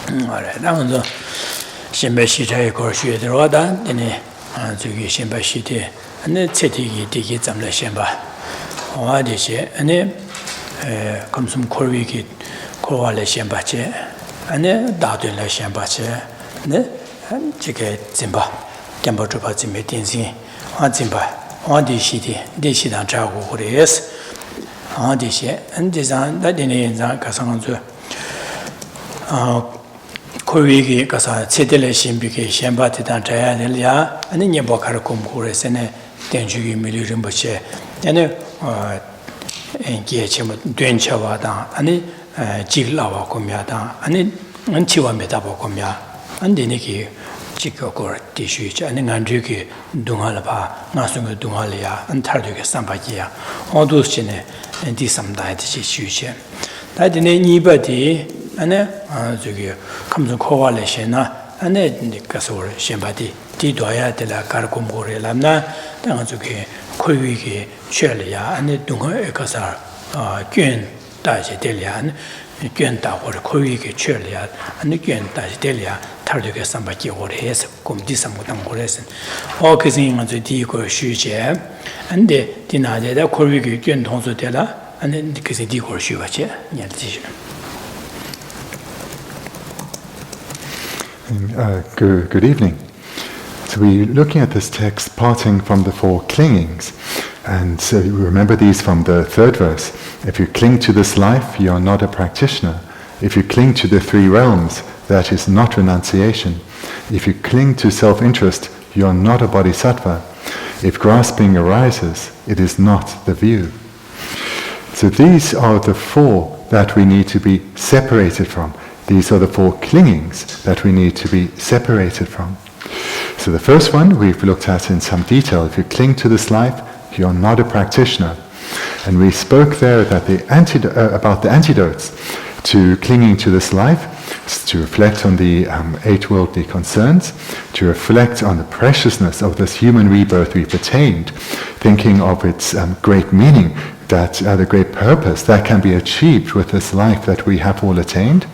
Alright, now Shimbashi Chai Korshu Roda, then Zugi Shimbashi, and the Teti Digi Zamla Shimba. Oadishe, and then comes some Korwiki, Koala Shimbache, and then Dadula Shimbache, and Chike Zimba, Jambo Trupazim Tinsi, on Zimba, on the city, Dishidan Chago, yes, on this year, and design that in Casanzo. Korwiki Casa Cetele Shimbiki, Shambati Tantaya, Delia, and then Yabokarakum Kures and Tenjugi Milirimbache, and Giachim Dwenchawada, and Jiglawa Comyata, and Chiwa Metabo Comya, and Deniki, Chikokor Tishu, and Andruki, Dungalapa, Nasunga Dungalia, and Tarduka Sampagia, all those chine, and Disam died Shishu. That in anybody. And then comes a coalition, and then the Casor, Shembati, Tidoya de la Carcumore Lamna, Tanzuki, Koyuki, Chelia, and the Dunga Ekasar, Guen Daji Delian, Genta or Koyuki Chelia, and the Guen Daji Delia, Tarduka Sambaki or Hes, cum Disamutam Goresan, all kissing on the Digo Shuje, and the Dinade, the Koyuki Guen Tonso Della, and then the kissing Digo Shuache, Yeltish. Good evening. So we're looking at this text parting from the four clingings. And so you remember these from the third verse. If you cling to this life, you are not a practitioner. If you cling to the three realms, that is not renunciation. If you cling to self-interest, you are not a bodhisattva. If grasping arises, it is not the view. So these are the four that we need to be separated from. These are the four clingings that we need to be separated from. So the first one we've looked at in some detail. If you cling to this life, you're not a practitioner. And we spoke there that about the antidotes to clinging to this life is to reflect on the 8 worldly concerns, to reflect on the preciousness of this human rebirth we've attained, thinking of its great meaning, that the great purpose that can be achieved with this life that we have all attained,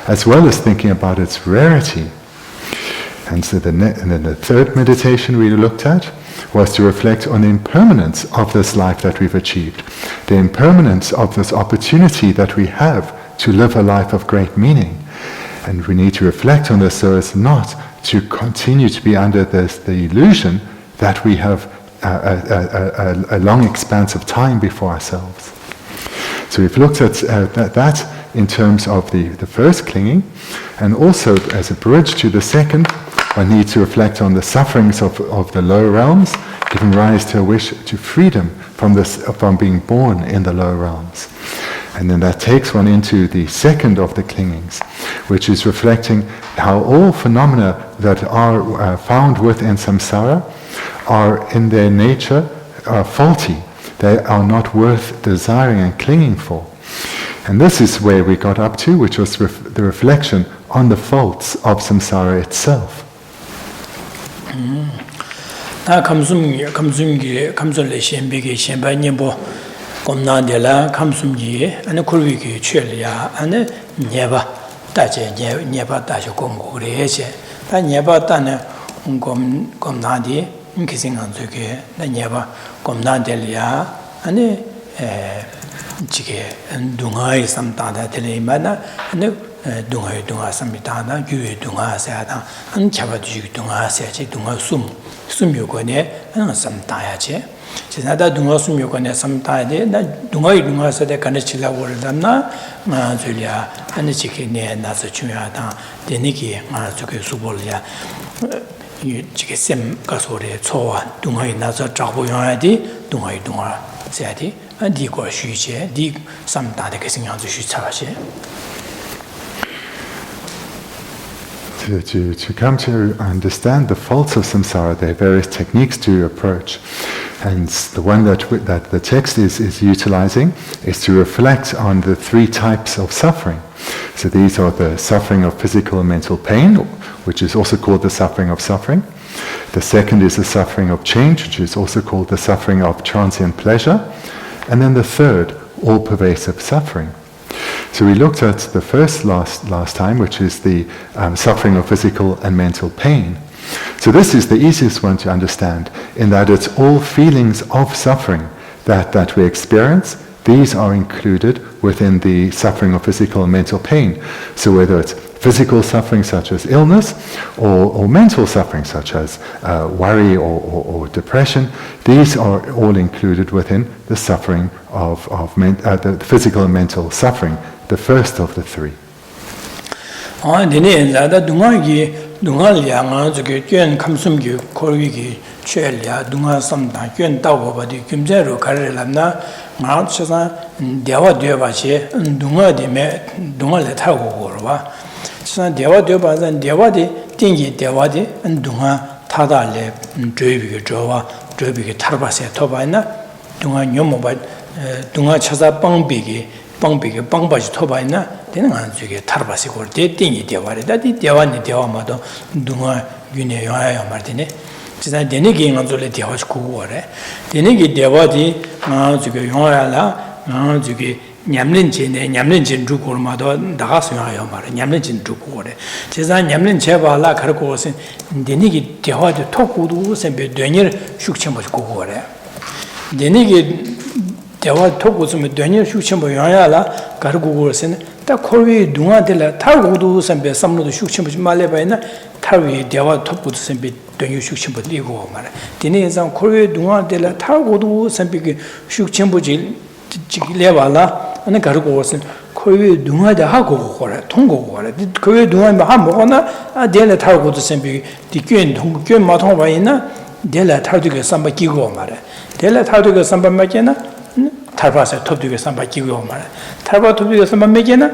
as well as thinking about its rarity. And so and then the third meditation we looked at was to reflect on the impermanence of this life that we've achieved, the impermanence of this opportunity that we have to live a life of great meaning. And we need to reflect on this so as not to continue to be under the illusion that we have a long expanse of time before ourselves. So we've looked at that in terms of the first clinging, and also as a bridge to the second, one needs to reflect on the sufferings of the lower realms, giving rise to a wish to freedom from being born in the lower realms. And then that takes one into the second of the clingings, which is reflecting how all phenomena that are found within samsara are in their nature faulty. They are not worth desiring and clinging for. And this is where we got up to, which was the reflection on the faults of samsara itself. Komnandela Kamsumji and a Kurviki Chelia and a Neva Daje, Neva Daje Kongo Rese, that Neva Dana Komnadi, kissing on Zuke, the Neva Komnadelia and a Chike and Dungai Samtada Telemana and Dungai Dunga Samitana, Gu Dunga Sada, and Chavaju Dunga Sachi, Dunga Sumyukone, and some Tayache. Sinada Dungasum Yukone some time, that Dungai Dungas de Kanachilla Wardana, Zulia, and the chicken near Nasachuata, the Niki, Mazuki Subolia, Chikisem Gasore, Soa, Dungai Nasa Traboyadi, Dungai Dunga, Sati, and Digo Shuche, Dig some Tadakissing on the Shuchache. To come to understand the faults of samsara, there are various techniques to approach. And the one that the text is utilizing is to reflect on the three types of suffering. So these are the suffering of physical and mental pain, which is also called the suffering of suffering. The second is the suffering of change, which is also called the suffering of transient pleasure. And then the third, all-pervasive suffering. So we looked at the first last time, which is the suffering of physical and mental pain. So this is the easiest one to understand, in that it's all feelings of suffering that we experience. These are included within the suffering of physical and mental pain. So whether it's physical suffering such as illness, or mental suffering such as worry or depression, these are all included within the suffering of the physical and mental suffering, the first of the three. Dewa Dewadi, Dingi Dewadi, and Dunga Tadale, Drubik Jova, Drubik Tarbase Tobaina, Dunga Yomoba, Dunga Chaza Bangbigi, Bangbaj Tobaina, then Anzuki Tarbasi or Dingi Dewadi, that is Dewani Dewamado, Dunga Guinea Martine. Denigi Anzole Dewas Kuore, Denigi Dewadi, Anzuki Yola, Anzuki. 냠린진 주고마도 나가서요 말이야. 냠린진 주고래. 제가 냠린 제발라 가르고서 데니기 대화도 토고도 선배 되니를 숙청버 고고래. 데니기 대화 토고서 되니를 숙청버 요야라 가르고고서는 딱 코르위 둥아들 타고도 선배 삼로도 숙청버 말레바이나 타위 대화 토고도 선배 되니 숙청버 리고 말이야. 데니에서 코르위 둥아들 타고도 선배 숙청버지 지기래발라 ane 가르고 왔은 거기 둥아데 하고 거래 통고 거래 거기 둥아면 한 먹었나 아 내가 타고도 셈비 디견 통견 마통 와이나 내가 타도게 삼바 끼고 말해 내가 타도게 삼바 맞게나 탈바서 톱도게 삼바 끼고 말해 탈바 톱도게 삼바 맞게나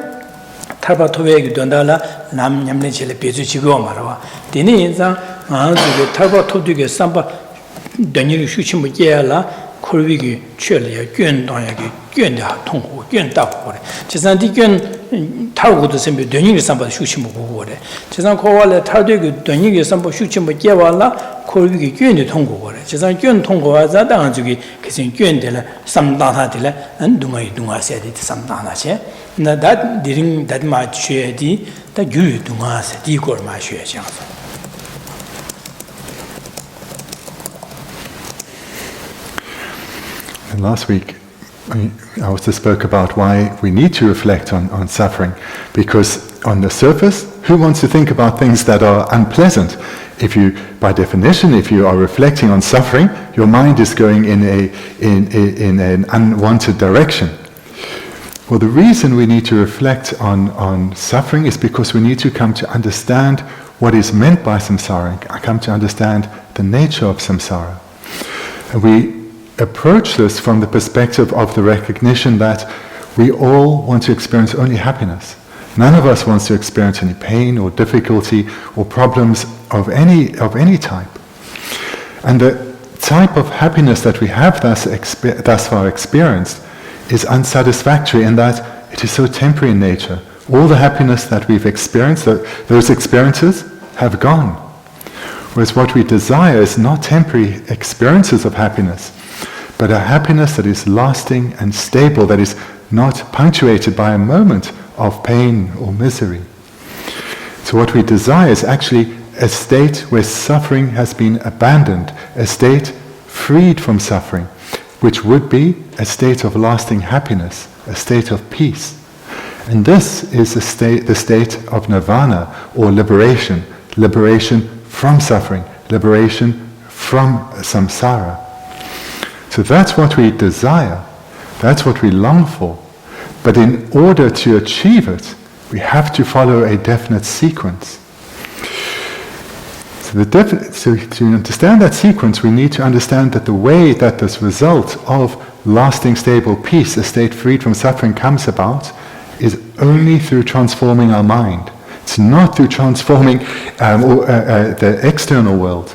탈바 톱에게 돈달라 남 냠내질에 배주 지고 말아 되는 인상 아 저게 탈바 톱도게 삼바 되니 수치 뭐 깨야라 콜비기 최리야 견당하게 견다 통고 견다고 그래. 지산디 견 타고도 선배 되니게 삼바 수치 뭐 보고 그래. 지산 코발에 타되게 되니게 삼바 수치 뭐 깨발라 콜비기 견이 통고 그래. 지산 견 통고하자 당한주기 그신 견들라 삼다하들라 안 둥아세디 삼다하세. 나다 디링 다마 취에디 다 규 둥아세 디고 마셔야지. And last week, I also spoke about why we need to reflect on suffering, because on the surface, who wants to think about things that are unpleasant? If you, by definition, if you are reflecting on suffering, your mind is going in an unwanted direction. Well, the reason we need to reflect on suffering is because we need to come to understand what is meant by samsara, and come to understand the nature of samsara. And we approach this from the perspective of the recognition that we all want to experience only happiness. None of us wants to experience any pain or difficulty or problems of any type. And the type of happiness that we have thus far experienced is unsatisfactory in that it is so temporary in nature. All the happiness that we've experienced, those experiences have gone. Whereas what we desire is not temporary experiences of happiness, but a happiness that is lasting and stable, that is not punctuated by a moment of pain or misery. So what we desire is actually a state where suffering has been abandoned, a state freed from suffering, which would be a state of lasting happiness, a state of peace. And this is the state of nirvana, or liberation, liberation from suffering, liberation from samsara. So that's what we desire, that's what we long for. But in order to achieve it, we have to follow a definite sequence. So to understand that sequence, we need to understand that the way that this result of lasting stable peace, a state freed from suffering, comes about is only through transforming our mind. It's not through transforming the external world,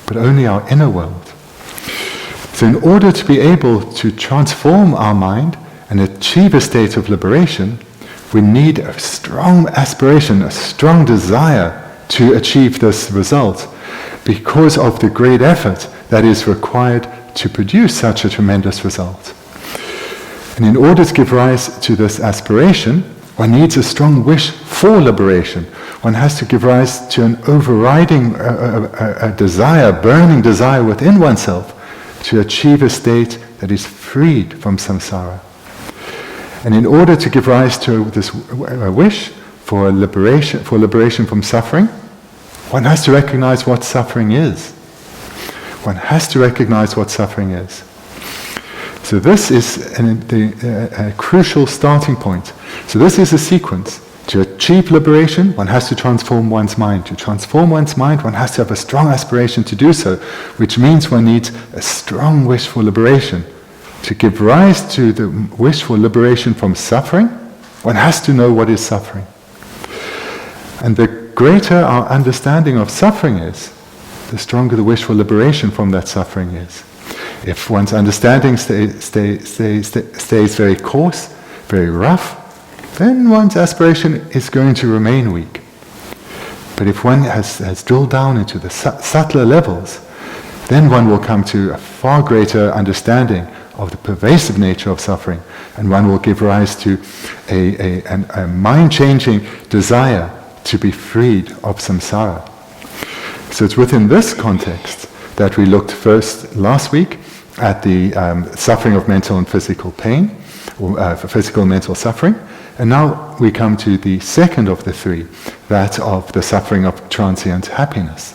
but only our inner world. So in order to be able to transform our mind and achieve a state of liberation, we need a strong aspiration, a strong desire to achieve this result, because of the great effort that is required to produce such a tremendous result. And in order to give rise to this aspiration, One needs a strong wish for liberation. One has to give rise to an overriding a desire, burning desire within oneself to achieve a state that is freed from samsara. And in order to give rise to this wish for liberation from suffering, one has to recognize what suffering is. One has to recognize what suffering is. So this is a crucial starting point. So this is a sequence. To achieve liberation, one has to transform one's mind. To transform one's mind, one has to have a strong aspiration to do so, which means one needs a strong wish for liberation. To give rise to the wish for liberation from suffering, one has to know what is suffering. And the greater our understanding of suffering is, the stronger the wish for liberation from that suffering is. If one's understanding stays very coarse, very rough, then one's aspiration is going to remain weak. But if one has drilled down into the subtler levels, then one will come to a far greater understanding of the pervasive nature of suffering, and one will give rise to a mind-changing desire to be freed of samsara. So it's within this context that we looked first last week at the suffering of mental and physical pain, or physical and mental suffering, and now we come to the second of the three, that of the suffering of transient happiness.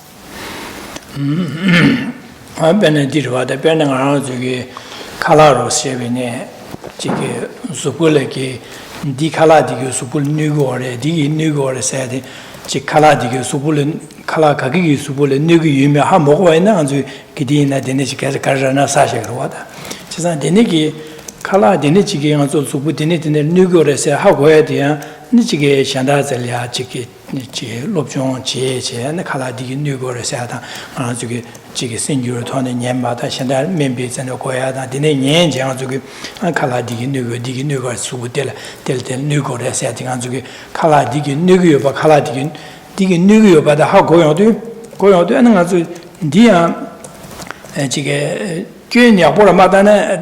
Kala kaki subule nugu yume ha mogwa ina anzu kidi na dene chika karana sasha krwada. Chisa dene ki kala dene chiki anzu subu dene nugu rese ha goya diya ni chiki shanda zalya chiki lobchong che na kala digi nugu rese ata anzu ki chiki senjuru tohne nyemba ta shanda membi zane goya ta dene nyen che anzu ki kala digi nugu subu tel nugu rese ati anzu ki kala digi nugu yoba kala digi nugu bada ha goyongdu ane nga zu diya jige gyun yakbora madana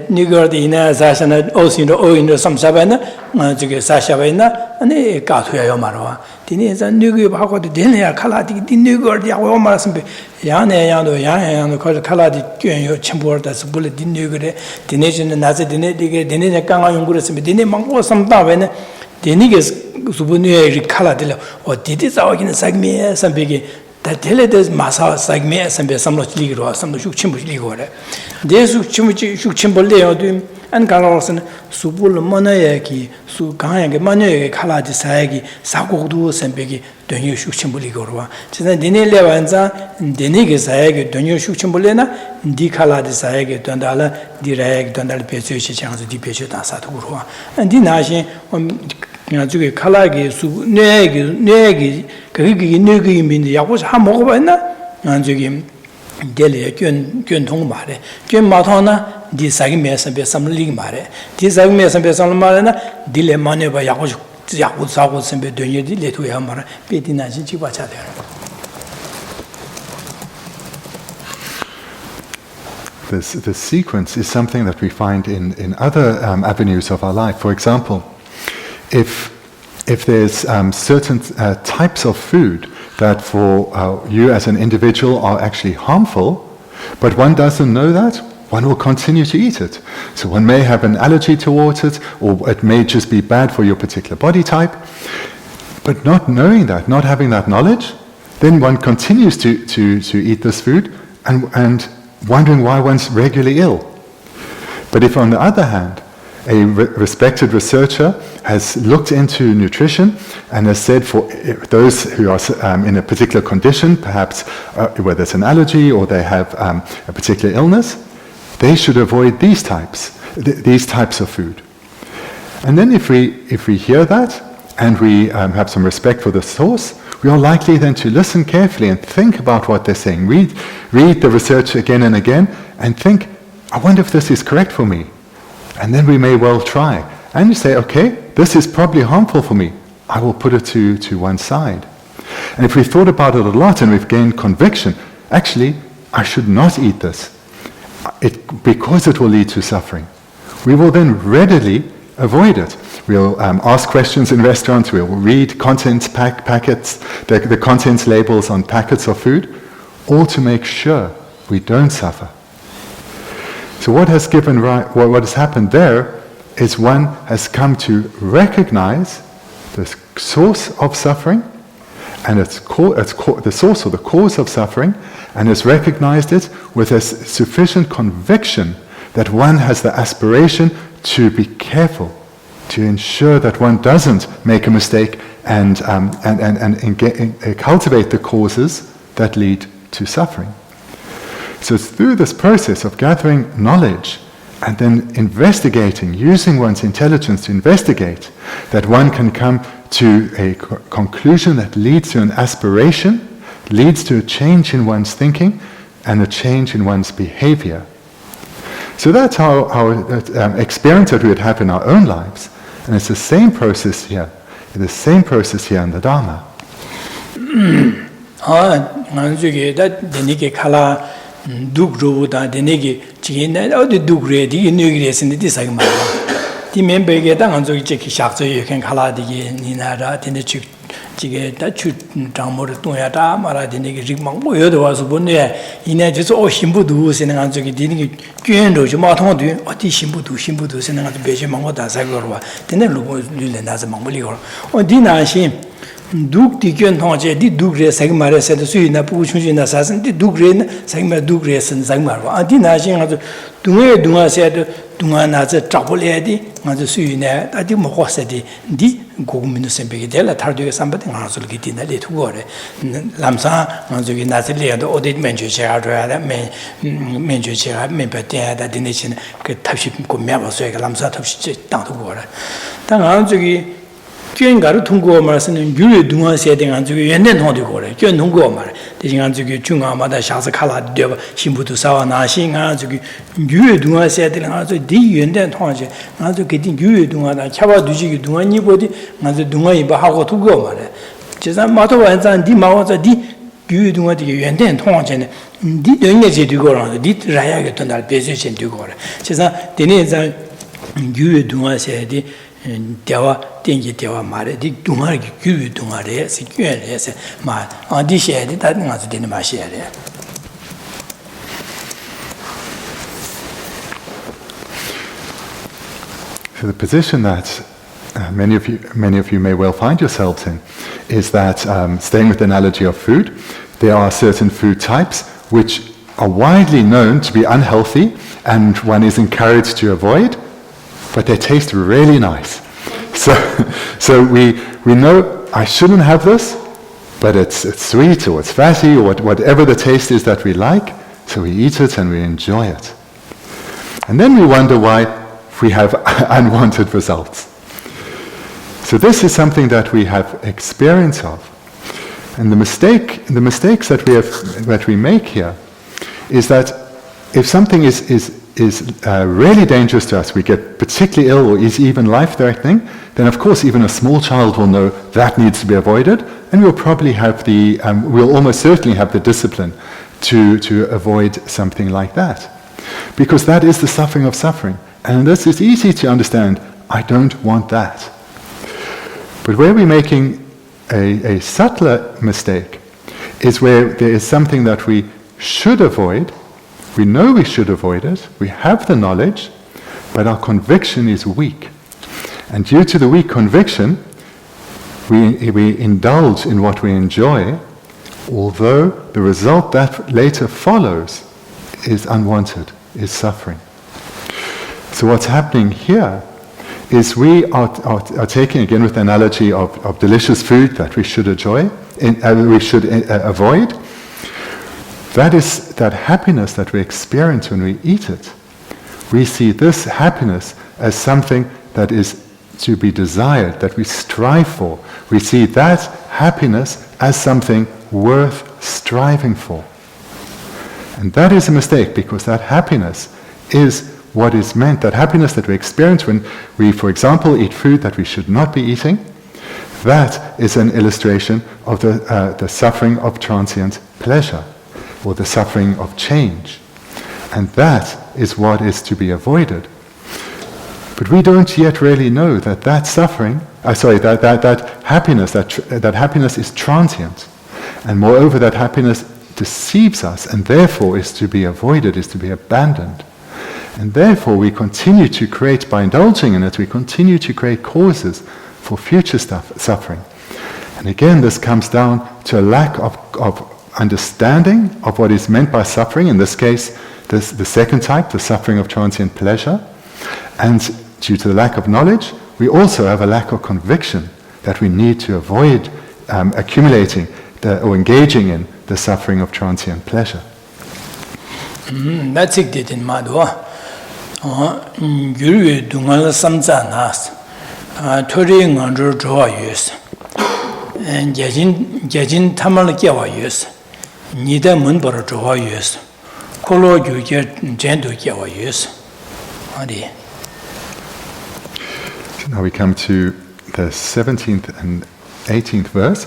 nugu di ina sashana osinro samsaba ina nga jige sashaba ina ane gatuya yo marwa dine za nugu ba hago dine ya kala di nugu di yakbo mara sambe yang kala di gyun yo chenpo da subule di nugu de dine jine nazi dine kanga yungu sambe dine mangbo samdaba ina dine subunuye kala dile o didi zawagina sagme sambege da tele des masa sagme sambe samlo ligro samlo shukchimbu ligore de shukchimbu le yodu an kalawasan subul manayaki su ganyange manayake kala di sayagi sagodu sambege donyo shukchimbu ligoro china dine lewanza dine ge sayagi donyo shukchimbu lena di kala di sayagi dondala di rayagi dondala pecho chi changsu di pecho da satuguro an di nashin 저게 칼라게 수 내기 그게 내기 민데 약고서 한 먹어 봤나? 저기 델레 견통 말에 견 마토나 디 사기 메서 베삼리 말에 디 사기 메서 베삼리 말에나 딜레 마네 봐 약고 사고 선배 되니디 레토야 말 베디나지 지바차 돼. This sequence is something that we find in other avenues of our life. For example, if there's certain types of food that for you as an individual are actually harmful, but one doesn't know that, one will continue to eat it. So one may have an allergy towards it, or it may just be bad for your particular body type. But not knowing that, not having that knowledge, then one continues to eat this food and wondering why one's regularly ill. But if on the other hand, a respected researcher has looked into nutrition and has said for those who are in a particular condition, perhaps whether it's an allergy or they have a particular illness, they should avoid these types of food. And then if we hear that and we have some respect for the source, we are likely then to listen carefully and think about what they're saying. Read the research again and again and think, I wonder if this is correct for me. And then we may well try. And you say, okay, this is probably harmful for me. I will put it to one side. And if we've thought about it a lot and we've gained conviction, actually, I should not eat this, because it will lead to suffering, we will then readily avoid it. We'll ask questions in restaurants, we'll read contents packets, the contents labels on packets of food, all to make sure we don't suffer. So what has happened there is one has come to recognize the source of suffering, and the source or the cause of suffering, and has recognized it with a sufficient conviction that one has the aspiration to be careful, to ensure that one doesn't make a mistake and cultivate the causes that lead to suffering. So it's through this process of gathering knowledge and then investigating, using one's intelligence to investigate, that one can come to a conclusion that leads to an aspiration, leads to a change in one's thinking and a change in one's behavior. So that's our experience that we would have in our own lives. And it's the same process here. It's the same process here in the Dharma. 지게 다추 장모를 또야다 말아 되는 게 지금 막 모여도 와서 보네 이내 저서 신부도 생각한 적이 되는 게 꽤로 좀 마통도 어디 신부도 생각한 적 배제 망고 다 사고로 와 되는 로고 률레나서 망물이고 어디 나신 두크디 견통제 디 두그레 생말에서 수이나 부고 충신나 사선 디 두그레 생말 두그레선 생말고 어디 나신 아주 둥아세도 둥아나서 잡을래디 아주 수이네 다디 먹었어디 디 고금민도 선배게 될라 탈도에 삼바데 하나를 기티나리 투고래 람사 아주기 나슬리아도 어디 맨주체가 줘야다 맨주체가 맨바데다 디네신 그 탑시 고매버서가 람사 탑시 땅도 거래 당 아주기 견가를 통고 말씀은 유의 동화세에 대한 저기 연된 통도 거래 견 통고 말 대신 저기 중앙마다 샤스 칼라 되어 신부도 사와 나신아 저기 유의 동화세에 대한 아주 디 연된 통하지 아주 그 유의 동화다 차바 두지기 동화니 보디 아주 동화이 하고 두고 말해 제가 마도 완전 디 마와서 디 유의 동화디 연된 통하지는 디 연계제 되고라 디 라야게 돈날 배제신 되고라 제가 되네자 유의 동화세에 대화 땡기 대화 말에 디 동화를 규 동화래 세규에서 말 어디셔야 돼 다른 가서 되는 맛이야 돼. So the position that many of you may well find yourselves in is that, staying with the analogy of food, there are certain food types which are widely known to be unhealthy and one is encouraged to avoid, but they taste really nice. So we know I shouldn't have this, but it's sweet or it's fatty or whatever the taste is that we like, so we eat it and we enjoy it. And then we wonder why we have unwanted results. So this is something that we have experience of. And the mistakes that we make here is that if something is really dangerous to us, we get particularly ill or is even life-threatening, then of course even a small child will know that needs to be avoided, and we'll probably have we'll almost certainly have the discipline to avoid something like that. Because that is the suffering of suffering. And this is easy to understand, I don't want that. But where we're making a subtler mistake is where there is something that we should avoid. We know we should avoid it, we have the knowledge, but our conviction is weak. And due to the weak conviction, we indulge in what we enjoy, although the result that later follows is unwanted, is suffering. So what's happening here is we are taking, again with the analogy of delicious food that we should avoid, that is that happiness that we experience when we eat it. We see this happiness as something that is to be desired, that we strive for. We see that happiness as something worth striving for. And that is a mistake, because that happiness is what is meant, that happiness that we experience when we, for example, eat food that we should not be eating. That is an illustration of the suffering of transient pleasure, or the suffering of change. And that is what is to be avoided. But we don't yet really know that suffering, that happiness is transient. And moreover, that happiness deceives us and therefore is to be avoided, is to be abandoned. And therefore we continue to create, by indulging in it, we continue to create causes for future suffering. And again, this comes down to a lack of understanding of what is meant by suffering, in this case, the second type, the suffering of transient pleasure. And due to the lack of knowledge, we also have a lack of conviction that we need to avoid accumulating or engaging in the suffering of transient pleasure. That's it in Madhva. Guru Dungal Samzanas, Turing under draw use, and Jajin Tamal Kiawa use, Nida Munbara draw use, Kolo you get Jendu Kiawa use. Now we come to the 17th and 18th verse.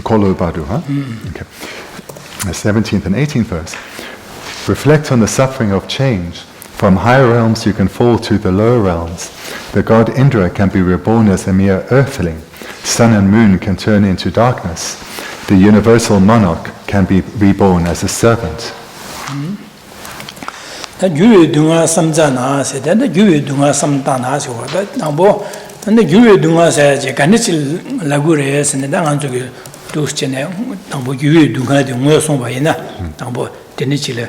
Kolo Badu, huh? Okay. The 17th and 18th verse. Reflect on the suffering of change. From higher realms you can fall to the lower realms. The god Indra can be reborn as a mere earthling. Sun and moon can turn into darkness. The universal monarch can be reborn as a servant. The Guru Dunga Samjana said that the Guru Dunga Samtana said that Nambo and the Guru Dunga says Ganichil Lagures and the Danganju Duschene, Nambo Guru Dunga de Mosombaina, Nambo Denichile.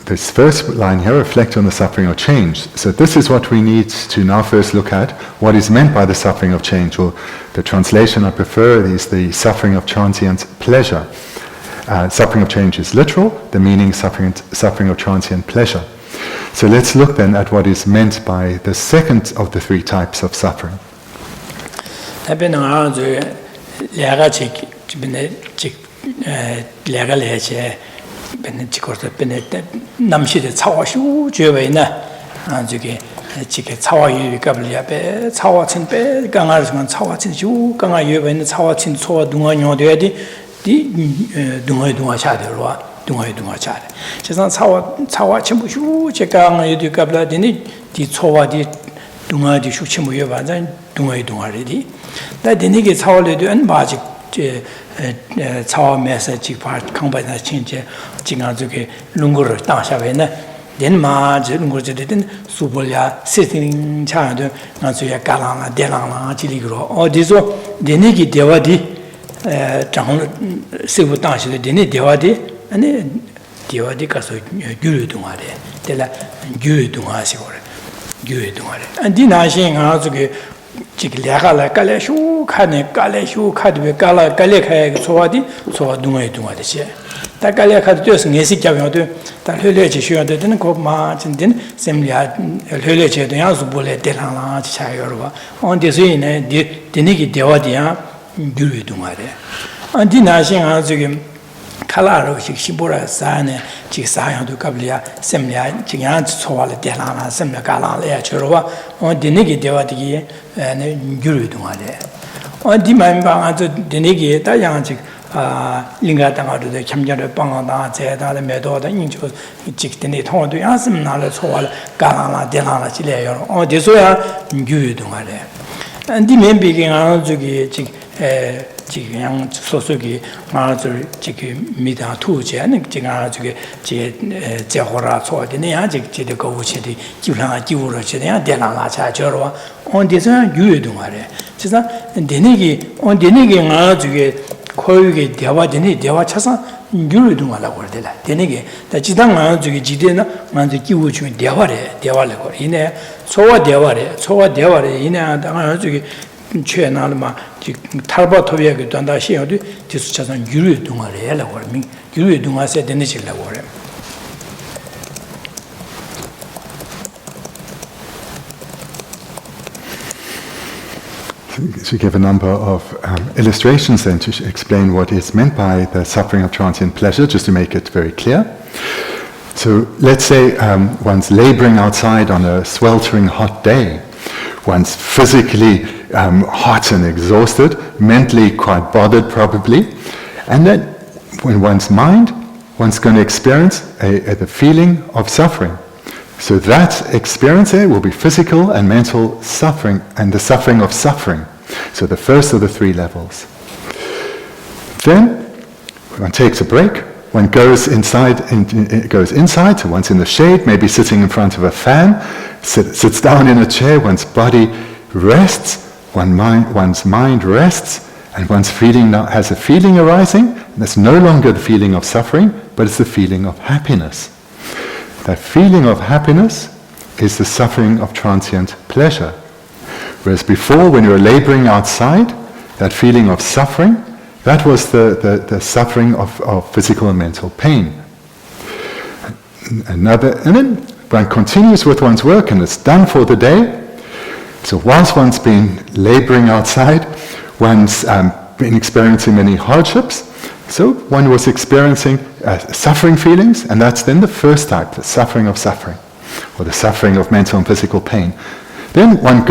This first line here, reflect on the suffering of change. So this is what we need to now first look at, what is meant by the suffering of change, or the translation I prefer is the suffering of transient pleasure. Suffering of change is literal, the meaning suffering of transient pleasure. So let's look then at what is meant by the second of the three types of suffering. Lega chik lega leche chikorta namshi de cawa shu juwe na chike cawa yu kablia be cawa chin be gangar sman cawa chin shu ganga yu na cawa chin chowa dunga nyo de di dunga cha de lo dunga cha de chesan cawa chin bu shu che ganga yu kabla di chowa di dunga di shu chin bu yu ba zan dunga re di that the nigga told you and magic message part combine change Jingazuke Lungur Tashavena, then Marge Lungurjadin, Subulia, sitting child, Nansuya Galana, Delana, Chiligro, or Dizo, the niggy Devadi, Sivu Tashi, the Dini Devadi, and then Devadi Caso Guru Dumare, Della Guru Dumasi, Guru Dumare, and Dinashing Azuke. Chikliagala Kaleshu, Kane Kaleshu, Kadwe Gala, Galeka, Soadi, so Dumay Dumadisha. That Galeka does Nesi Javado, that Hulech didn't go much and then simply had Hulech, the Yazubule, Delana, Chayarva, on the Zine, the Niki Dewadia, Guru Dumade. And Dinashing Azugim. Kalaro Shibura Sane, Chisayan to Kablia, Semlia, Chigan Soal Delana, Semla Galan, Churova, on the Nigi Devati and Guru Dumade. On the Mamba to the Nigi, Dayanchik, Lingatama to the Chamjana Bangada, Zeta, the Meadow, the Inchos, Chicktenit, Horn to Yasim, Nala Soal, Galana, Delana, Chile, on the Soya, Guru Dumade. And the men began to get Yang Sosugi, Marzer, Chiki Mida Tuji, and Jingazuki, Jehora, the Niajic, the Govuchi, Jula, Jura, Delana, Chajora, on this Yudumare. And Denigi, on Denigi, Azuki, Kogi, Dewadini, Dewachasa, Yudumala, Denigi, the Chidanga Azuki, Jidena, and the Kiwuchu, Dewale, in there, Soa Deware, in Azuki. Chenalma, Tarba Tovia, Danda Shiadu, Tischasan Yuru Dunga, or me, Yuru Dunga said the Nichilla war. So we give a number of illustrations then to explain what is meant by the suffering of transient pleasure, just to make it very clear. So let's say one's laboring outside on a sweltering hot day. One's physically hot and exhausted, mentally quite bothered probably. And then when one's mind one's going to experience the feeling of suffering. So that experience there will be physical and mental suffering, and the suffering of suffering. So the first of the three levels. Then one takes a break. One goes inside, so one's in the shade, maybe sitting in front of a fan, sits down in a chair, one's body rests, one's mind rests, and one's feeling now has a feeling arising, and it's no longer the feeling of suffering, but it's the feeling of happiness. That feeling of happiness is the suffering of transient pleasure. Whereas before, when you were laboring outside, that feeling of suffering, that was the suffering of physical and mental pain. And then one continues with one's work and it's done for the day. So whilst one's been laboring outside, one's been experiencing many hardships. So one was experiencing suffering feelings, and that's then the first type, the suffering of suffering, or the suffering of mental and physical pain. Then one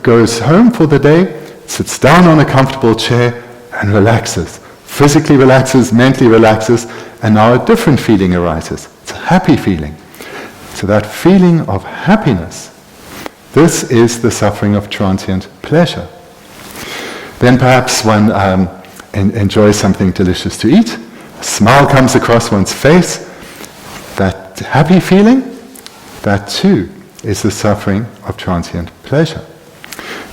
goes home for the day, sits down on a comfortable chair, and relaxes. Physically relaxes, mentally relaxes, and now a different feeling arises. It's a happy feeling. So that feeling of happiness, this is the suffering of transient pleasure. Then perhaps one enjoys something delicious to eat, a smile comes across one's face, that happy feeling, that too is the suffering of transient pleasure.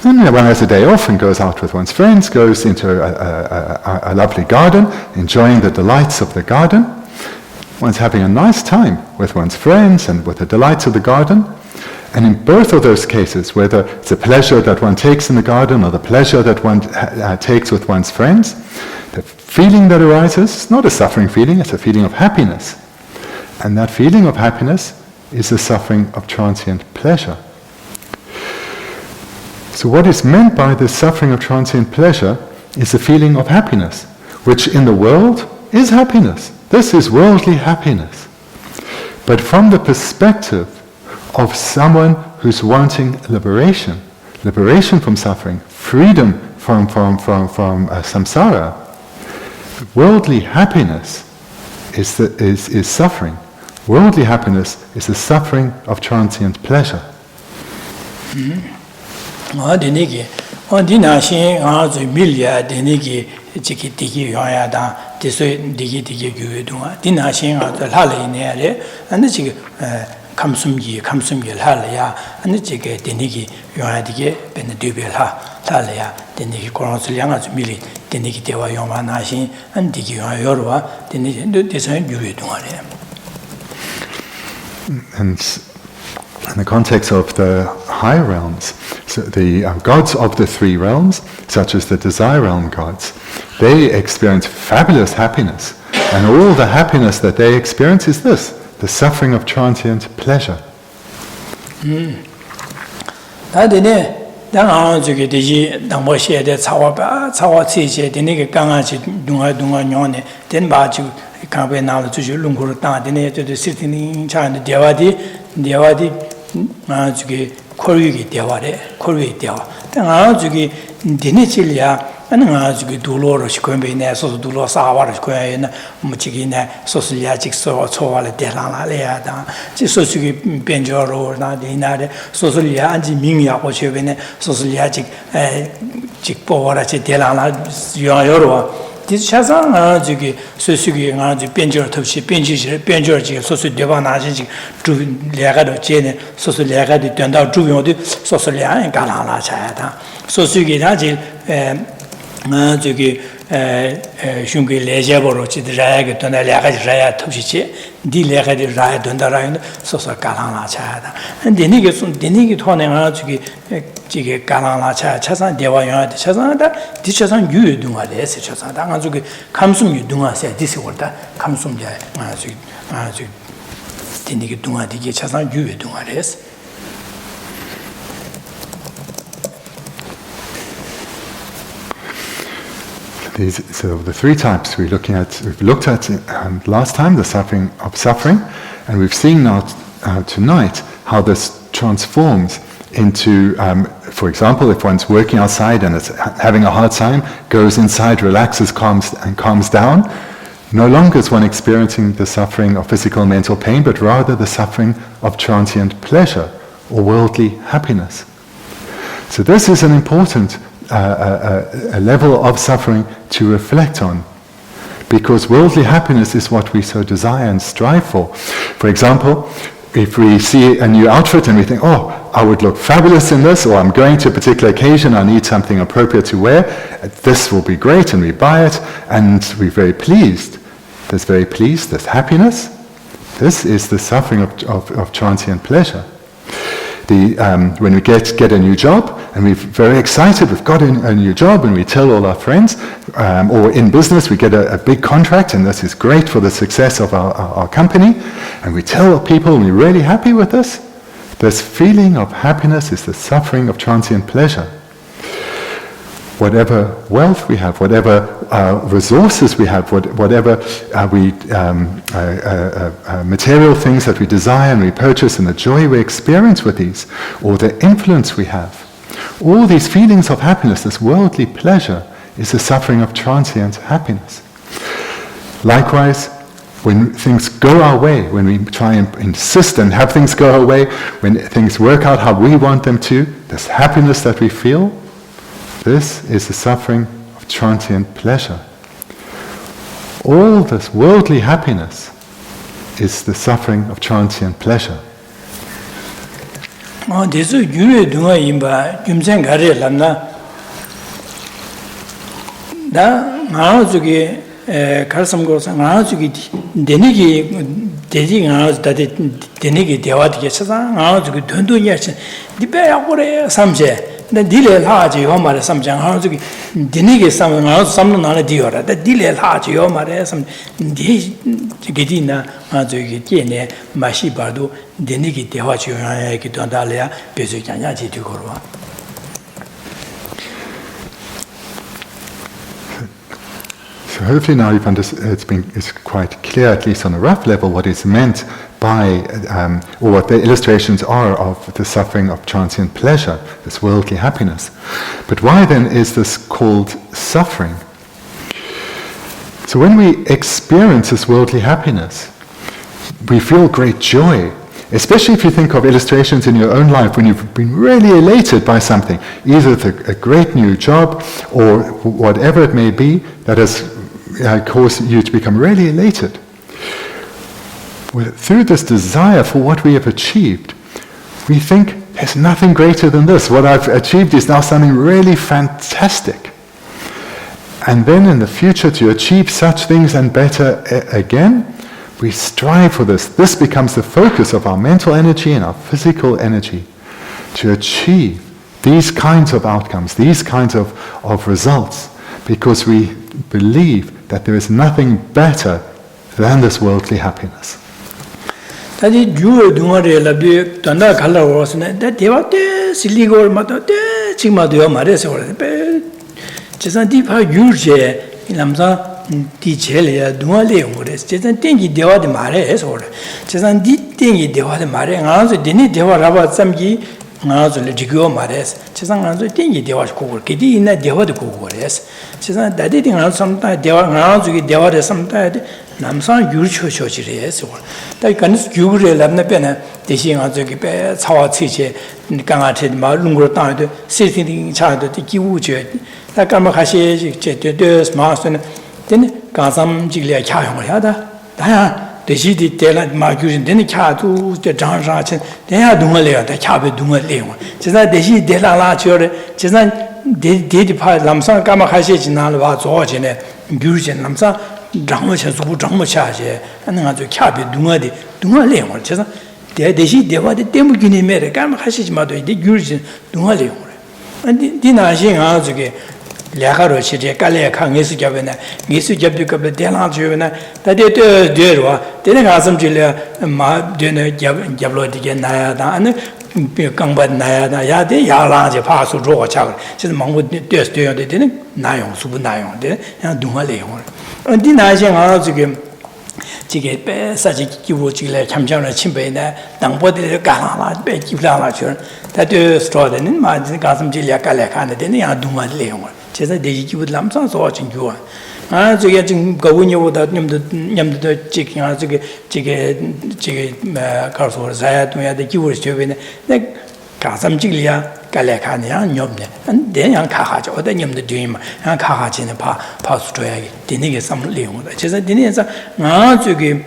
Then one has a day off and goes out with one's friends, goes into a lovely garden, enjoying the delights of the garden. One's having a nice time with one's friends and with the delights of the garden. And in both of those cases, whether it's a pleasure that one takes in the garden or the pleasure that one takes with one's friends, the feeling that arises is not a suffering feeling, it's a feeling of happiness. And that feeling of happiness is the suffering of transient pleasure. So what is meant by the suffering of transient pleasure is the feeling of happiness, which in the world is happiness. This is worldly happiness. But from the perspective of someone who's wanting liberation from suffering, freedom from samsara, worldly happiness is suffering. Worldly happiness is the suffering of transient pleasure. Denigi, on Dinashin, Milia, Denigi, Chiki Tiki Yoyada, Tiso Digi Gudua, Dinashin, the Hale in Ere, and the Chiki Kamsumgi, Halaya, and the Chiki Denigi, Yoyadige, Bendigo, Talaya, Denigi Coronsiliana, Mili, Denigi Tewa Yoma Nashin, and Digi Yorwa, Denigi design Gudua. And in the context of the higher realms, so the gods of the three realms, such as the desire realm gods, they experience fabulous happiness. And all the happiness that they experience is this, the suffering of transient pleasure. Korugi Dewa. Then I Jugi Dinichilia, and I Jugi Dulor, Squambina, so Dulo Sawa, Square, Muchigina, Sociagic, so Soala Delana Leada, Sosugi Benjoro, Nadina, Sosulia, Antimia, Ochevene, Sociagic, Chikpora, Delana, Yorua. This Shazan Jugi, Sosugi, Benjor, Toshi, Benjor, Sosu Devanaji, Legado Jene, Sosu Legadi, turned out Juvi, Sosulia, and Galana Chayata. Sosugi Naji, Jugi, Shungi Lejaboro, the Rag, Tonalaga Raya Toshi, the Legadi Raya, Dundarayan, Sosa Galana Chayata. And the Niggas Toning Jigi Galana Chazan, Deva Chazan, this Chazan, you do a less Chazan, Kamsum, you do say this order, Kamsum, Tinigi Dunga, Digi Chazan, you do a less. So the three types we've looked at last time, the suffering of suffering, and we've seen now tonight how this transforms into, for example, if one's working outside and is having a hard time, goes inside, relaxes, calms down, No longer is one experiencing the suffering of physical and mental pain, but rather the suffering of transient pleasure or worldly happiness. So this is an important a level of suffering to reflect on, because worldly happiness is what we so desire and strive for. For example, if we see a new outfit and we think, oh, I would look fabulous in this, or I'm going to a particular occasion, I need something appropriate to wear, this will be great, and we buy it, and we're very pleased. There's happiness. This is the suffering of transient pleasure. When we get a new job, and we're very excited, we've got a new job, and we tell all our friends, or in business we get a big contract, and this is great for the success of our company, and we tell people, and we're really happy with this. This feeling of happiness is the suffering of transient pleasure. Whatever wealth we have, whatever resources we have, whatever material things that we desire and we purchase, and the joy we experience with these, or the influence we have, all these feelings of happiness, this worldly pleasure, is the suffering of transient happiness. Likewise, when things go our way, when we try and insist and have things go our way, when things work out how we want them to, this happiness that we feel, this is the suffering of transient pleasure. All this worldly happiness is the suffering of transient pleasure. The delay large Yomare some Janghans, Denigi some nana diora, the delay large Yomare some Gedina, Mazugitine, Mashi Bardu, Denigi Dewachi, Dondalia, Bezukanyaji to Gorwa. So hopefully now you've understood, it's quite clear, at least on a rough level, what is meant by, or what the illustrations are of the suffering of transient pleasure, this worldly happiness. But why then is this called suffering? So when we experience this worldly happiness, we feel great joy, especially if you think of illustrations in your own life when you've been really elated by something, either a great new job or whatever it may be that has caused you to become really elated. Through this desire for what we have achieved, we think there's nothing greater than this. What I've achieved is now something really fantastic. And then in the future to achieve such things and better again, we strive for this. This becomes the focus of our mental energy and our physical energy, to achieve these kinds of outcomes, these kinds of results, because we believe that there is nothing better than this worldly happiness. That you do not labor, Tanda color was that they were Siligor Mato, Chimadio Mares or Chesantipa Yurje, Lamsa, Tichelia, Duale, or Chesantingi Deva de Mares or Chesantingi Deva de Mare, and also didn't Deva Rabat Samgi, and also Legigo Mares, Chesan also Tingi Deva Cook, Kitty in that Deva de Cookores, Chesan that didn't also sometimes Deva, and also Deva sometimes. Namsan Yurcho Shochires or that can skew Lamnapena, the Shing on the Gipe, Tawa Tiche, Gangated, Malungo Town, sitting in charge of the Kiwuche, that Kamakashi, Marston, then Gazam Gilia Chayada, the Shidi Dela Marcus, then the Chatu, the John Rachin, they are Dungalea, the Chabe Dungaleo. Just that the Shi Dela Lachore, just that they depart Lamsan Kamakashi, Nalva, Zorgene, Gurjan Lamsa. Dramacha, Dramacha, and another cabin, Dumadi, Dumaleo, Chesa. They were the Demogini American, Hashis Mother, the Gurjan, Dumaleo. And Dina Jing Azuke, Lacaro, Chicale, Kangisu Javana, Gisu Jabuka, Dela Juvena, that they did, then ask them to Ma dinner Jablo de Nayada, and Gamba Nayada, Yade, Yala, Pass of Draw Child, says Mongo Dust, they didn't Nayon, Subanayon, and Dumaleo. And denying all the game to get such a Kiwuchi, Champion, Chimbena, Dambodi, Gala, Bekila, that you stored in my Gasam Gilia Kalakana, then they are Duma Leon. Just a day you would lump some watching you. 저게 지금 거군요보다 냠도 지금 저게 가서 자야 돼야 돼 기울 주변에 내 가sam직이야 갈래카냐 냠네 내냥 가하죠 어떤 냠도 뒤에만 가하지는 파수 줘야지 되게 삼리용다 그래서 되네서 저기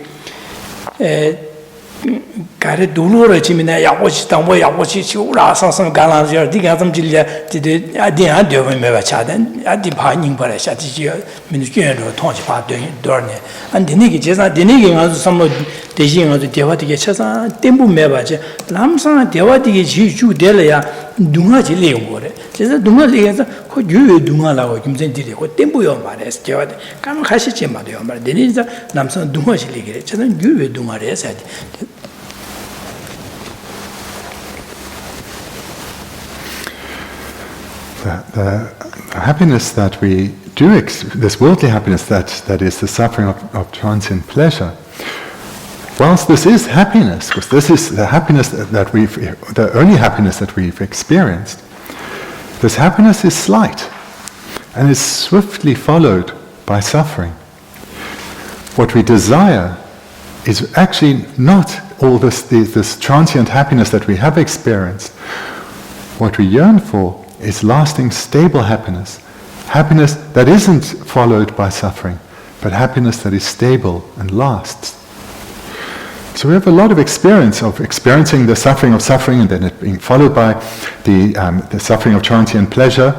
가르 도로를 지면에 야고시 당고 야고시 치우라 상상 갈라서 네가 좀 질려 디디 아디야 되면 매 차단 아디 반응 버려 샤지지 민주주의로 통치 받더니 돌네 안 되니게 제사 되니게 가서 삼로 대신 가서 대화되게 쳐서 템부 매바지 남상 대화되게 지주 될래야 누가 질리는 거래 그래서 누가 얘기해서 그 유유 누가라고 김선들이 그 템부요 말해서 대화 감 가시지 말이요 말 되니서 남상 누가 질리게 저는 유유 누가래 해서 The happiness that we do, this worldly happiness that is the suffering of transient pleasure, whilst this is happiness, because this is the happiness that the only happiness that we've experienced, this happiness is slight and is swiftly followed by suffering. What we desire is actually not all this transient happiness that we have experienced. What we yearn for is lasting, stable happiness. Happiness that isn't followed by suffering, but happiness that is stable and lasts. So we have a lot of experience of experiencing the suffering of suffering and then it being followed by the suffering of transient pleasure.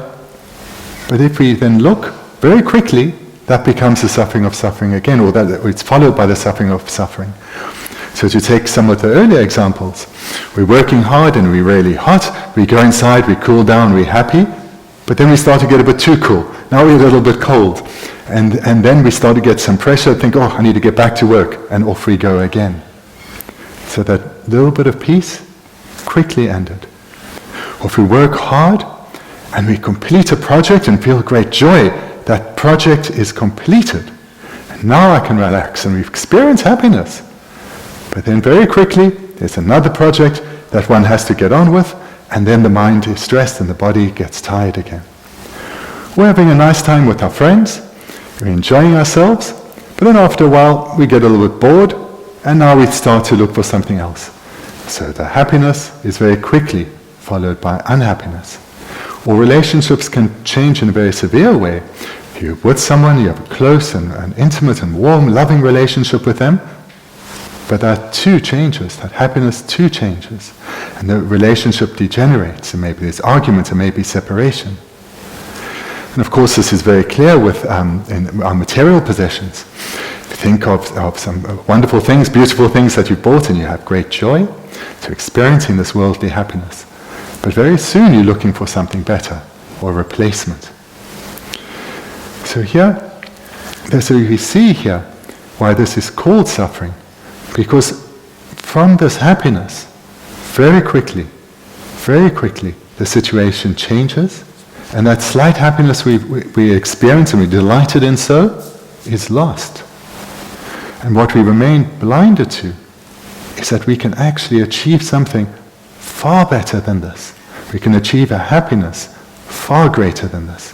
But if we then look very quickly, that becomes the suffering of suffering again, or that it's followed by the suffering of suffering. So to take some of the earlier examples, we're working hard and we're really hot, we go inside, we cool down, we're happy, but then we start to get a bit too cool. Now we're a little bit cold. And then we start to get some pressure, think, oh, I need to get back to work, and off we go again. So that little bit of peace quickly ended. Or if we work hard and we complete a project and feel great joy, that project is completed. And now I can relax and we've experienced happiness. But then very quickly, there's another project that one has to get on with, and then the mind is stressed and the body gets tired again. We're having a nice time with our friends, we're enjoying ourselves, but then after a while we get a little bit bored, and now we start to look for something else. So the happiness is very quickly followed by unhappiness. Or relationships can change in a very severe way. If you're with someone, you have a close and intimate and warm, loving relationship with them, but that too changes, that happiness too changes, and the relationship degenerates, and maybe there's arguments, and maybe separation. And of course this is very clear with in our material possessions. Think of some wonderful things, beautiful things that you bought, and you have great joy to experiencing this worldly happiness. But very soon you're looking for something better, or replacement. So we see here why this is called suffering. Because from this happiness, very quickly, the situation changes, and that slight happiness we experience and we delighted in so, is lost. And what we remain blinded to is that we can actually achieve something far better than this. We can achieve a happiness far greater than this.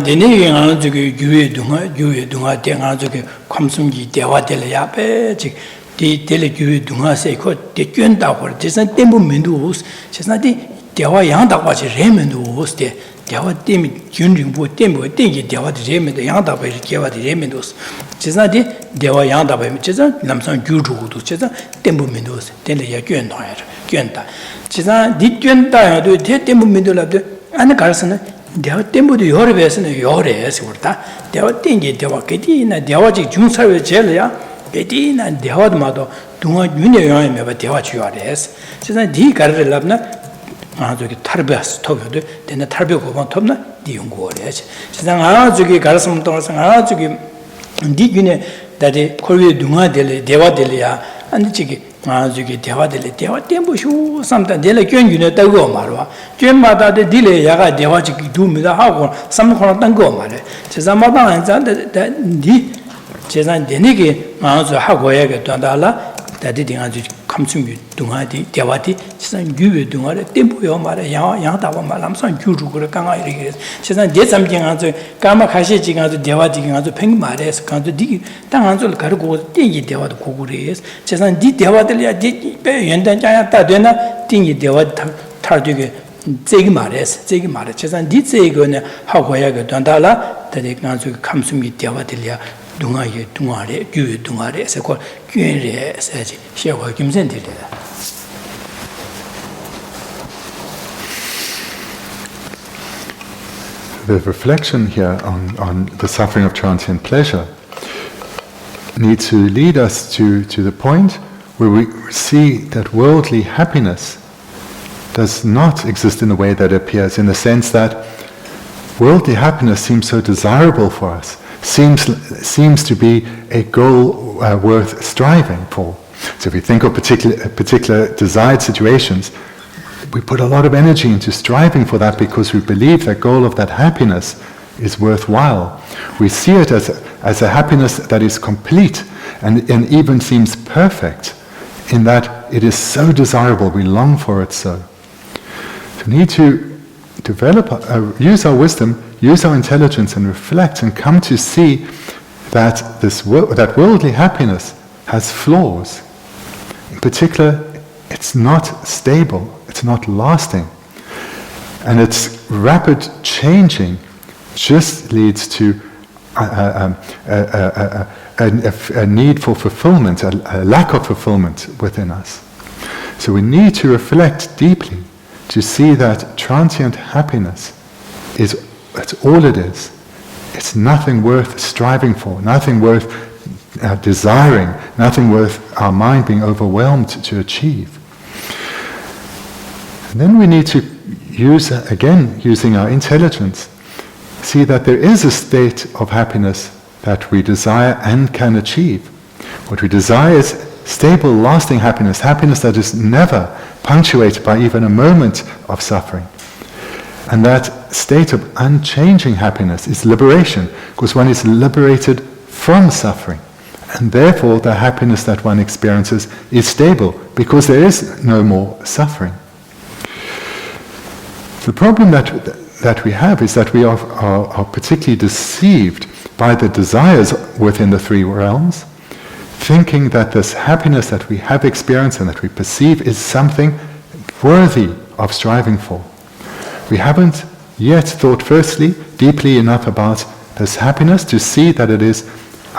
데니 안 저기 교회 동화 대가 저기 감성기 대화될 앞에 디 텔레 교회 동화세 그 대견다고 대선 때문면도 세상에 대화 양다고 하지 레면도 오스데 대화 때문에 준중부 때문에 되게 대화 레면도 양다고 대화 레면도 세상에 대화 양다고 세상 남성 주주도 세상 때문면도 텔레야 견다 세상 뒷견다야도 때문면도라도 안 가르스는 대화 때문에 여러 배에서는 여러에서 그렇다. 대화 땡기 대화 개디나 대화직 중사회 제일이야. 개디나 대화도마도 동화 윤의 영향에 봐 대화 주요하래서. 세상 네 가르를 납나 저기 탈배스 토교도 되는 탈배 고번 톱나 네 연구하래서. 세상 저기 가르스면 동안 저기 네 윤의 다리 콜위 동화들 대화들이야. 아니 저기 저기 대화들 대화 때문에 삼다 내가 견균에 따고 말와 견마다데 딜에 야가 대화직 두미다 하고 삼코나 딴거 말해 제자마다 안자데 니 제자 되니게 마저 하고 해야 된다라 다디딩 아주 감승이 동아디 대화디 세상 유의 동아래 템포요 말에 양다와 말람상 규주고를 강아 이렇게 세상 대삼경한서 까마 가시 지간도 대화디간도 팽 말에서 간도 디 당한줄 가르고 띵이 대화도 고구리에서 세상 디 대화들이야 디 연단자야 따되나 띵이 대화 타르되게 제기 말에서 세상 디 제거는 하고야 그 단달라 대대 간주 감승이 대화들이야 동아에 동아래 규의 동아래에서 그 규의에 세지 시하고 김선들이다. The reflection here on the suffering of transient pleasure needs to lead us to the point where we see that worldly happiness does not exist in the way that appears, in the sense that worldly happiness seems so desirable for us, seems to be a goal worth striving for. So if we think of particular desired situations, we put a lot of energy into striving for that because we believe that goal of that happiness is worthwhile. We see it as a happiness that is complete and even seems perfect, in that it is so desirable, we long for it so. So we need to develop, use our wisdom, use our intelligence and reflect and come to see that that worldly happiness has flaws. In particular, it's not stable, it's not lasting, and its rapid changing just leads to a need for fulfillment, a lack of fulfillment within us. So we need to reflect deeply to see that transient happiness that's all it is. It's nothing worth striving for, nothing worth desiring, nothing worth our mind being overwhelmed to achieve. And then we need to use, again, using our intelligence, see that there is a state of happiness that we desire and can achieve. What we desire is stable, lasting happiness, happiness that is never punctuated by even a moment of suffering. And that state of unchanging happiness is liberation, because one is liberated from suffering. And therefore the happiness that one experiences is stable, because there is no more suffering. The problem that we have is that we are particularly deceived by the desires within the three realms, thinking that this happiness that we have experienced and that we perceive is something worthy of striving for. We haven't yet thought firstly deeply enough about this happiness to see that it is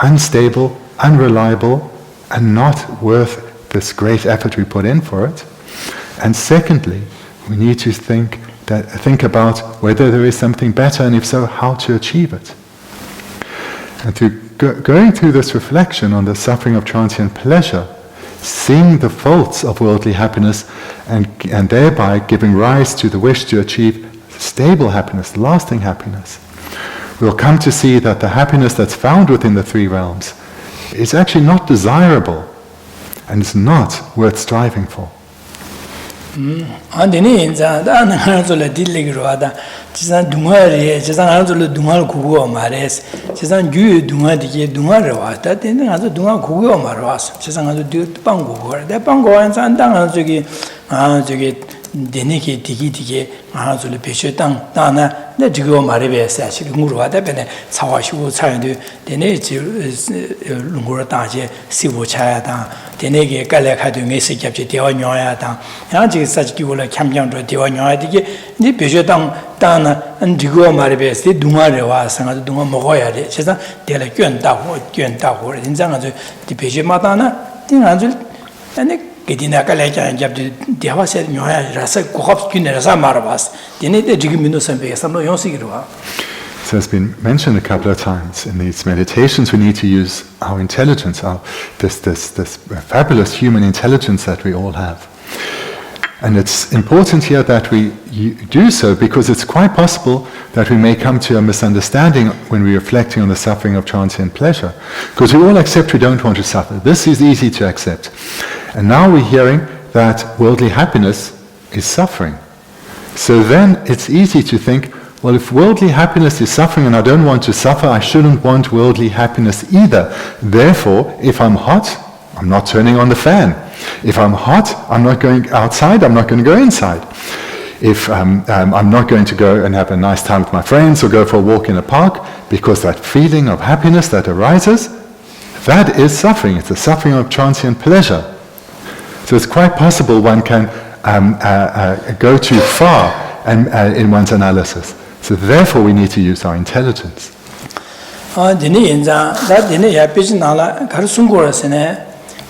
unstable, unreliable, and not worth this great effort we put in for it. And secondly, we need to think about whether there is something better, and if so, how to achieve it. And through going through this reflection on the suffering of transient pleasure, seeing the faults of worldly happiness, and thereby giving rise to the wish to achieve stable happiness, lasting happiness, we'll come to see that the happiness that's found within the three realms is actually not desirable and is not worth striving for. 안데니 인자 다는 하나둘 딜리기로 하다 지산 동아리 지산 하나둘 동아를 구고 말해서 지산 유 동아디게 동아를 왔다 되는 아주 동아 구고 말 왔어 지산 아주 빵 구고 내 빵고한 산당 저기 저기 데니게 디기디게 아주를 배셔 땅나 내 지고 말해 사실 무로 하다 ben에 차와시고 차인데 데네 지 룽고로 다제 시고 차야다 데네게 깔래카도 메시 잡지 대화 녀야다 야지 사지기고라 캠장도 대화 녀야디게 니 배셔 땅나 지고 말해 세 동아래 와서 아주 동아 먹어야 돼 세상 데래卷다고 인장 아주 디 배셔 마다나 띵 아주 아니 So it's been mentioned a couple of times in these meditations, we need to use our intelligence, this fabulous human intelligence that we all have. And it's important here that we do so, because it's quite possible that we may come to a misunderstanding when we're reflecting on the suffering of transient pleasure. Because we all accept we don't want to suffer. This is easy to accept. And now we're hearing that worldly happiness is suffering. So then it's easy to think, well, if worldly happiness is suffering and I don't want to suffer, I shouldn't want worldly happiness either. Therefore, if I'm hot, I'm not turning on the fan. If I'm hot, I'm not going outside, I'm not going to go inside. If I'm not going to go and have a nice time with my friends or go for a walk in a park, because that feeling of happiness that arises, that is suffering. It's the suffering of transient pleasure. So it's quite possible one can go too far in one's analysis. So therefore we need to use our intelligence.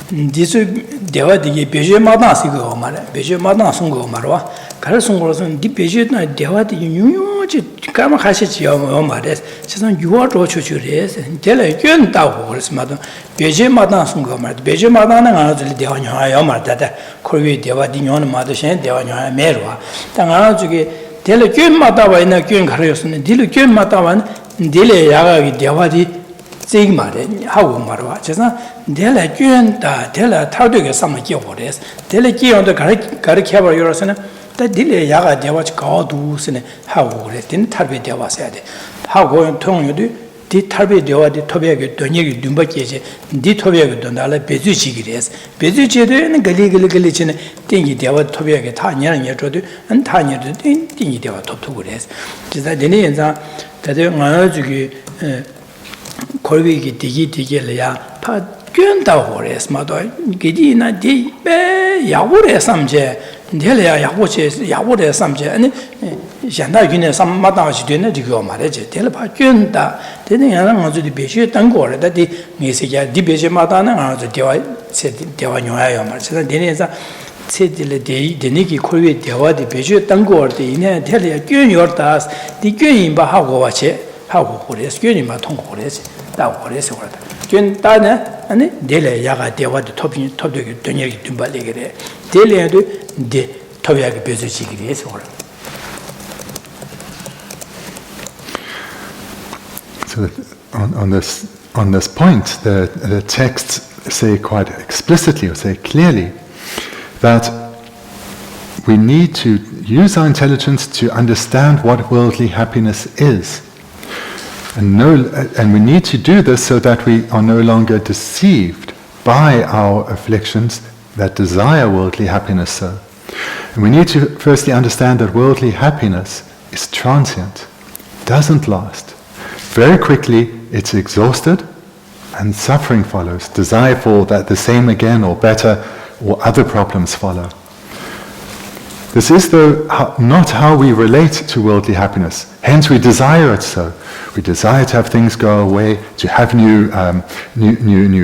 Disu dewa digi beje madan sigo mare beje madan sungo marwa kar sungo sun di beje na dewa di yu ji kama khashi ji yo mare sesan yuwa ro chu chu re dele yön da ho res madan beje madan sungo mare beje madan na ngana zli dewa nya yo mare da korwi dewa di nyon ma de shen dewa nya merwa ta ngana juge dele yön madan wa ina yön kar yo sun dile yön madan wa dile yaga gi dewa di zik mare hago marwa chesa dele gyön da dele tawde sama gyobores dele gyön da gar kyabar yorosene da dile yaga dewa gadu sene hago re din tarbe dewa sade hago 통유도 디 tarbe dewa di tobege donyegi dumba keje di tobege dondala bezu chigires bezu chede gali chene tingi dewa tobege ta nyara nyejodu an ta nyedo tingi dewa toptugures chesa dene yenza dade ngana jugi korwiki digi 파 견다고 그랬마도 기디나 디베 야고래 삼제 델야 야고래 삼제 아니 현다균에 삼마다시 되네 지금 말이지 델파 견다 되는 야랑 아주 비시 딴 거래다디 메시지야 디베지마다는 아주 대화 요야요 말이야 되네서 세딜레 데니기 코르베 대화디 비시 딴 거래 이네 델야 견요다 디견인바 하고 와체 하고 그래서 견인바 통고 그래서 다 그래서 그러다 견다네 아니 델레 야가 대화디 톱되게 되냐기 듬발리게 델레도 데 토비하게 베즈지기리 해서 그래. So on this point, the texts say quite explicitly or say clearly that we need to use our intelligence to understand what worldly happiness is. And we need to do this so that we are no longer deceived by our afflictions that desire worldly happiness so. And we need to firstly understand that worldly happiness is transient, doesn't last. Very quickly it's exhausted and suffering follows. Desire for that the same again or better or other problems follow. This is though not how we relate to worldly happiness. Hence we desire it so. We desire to have things go away, to have new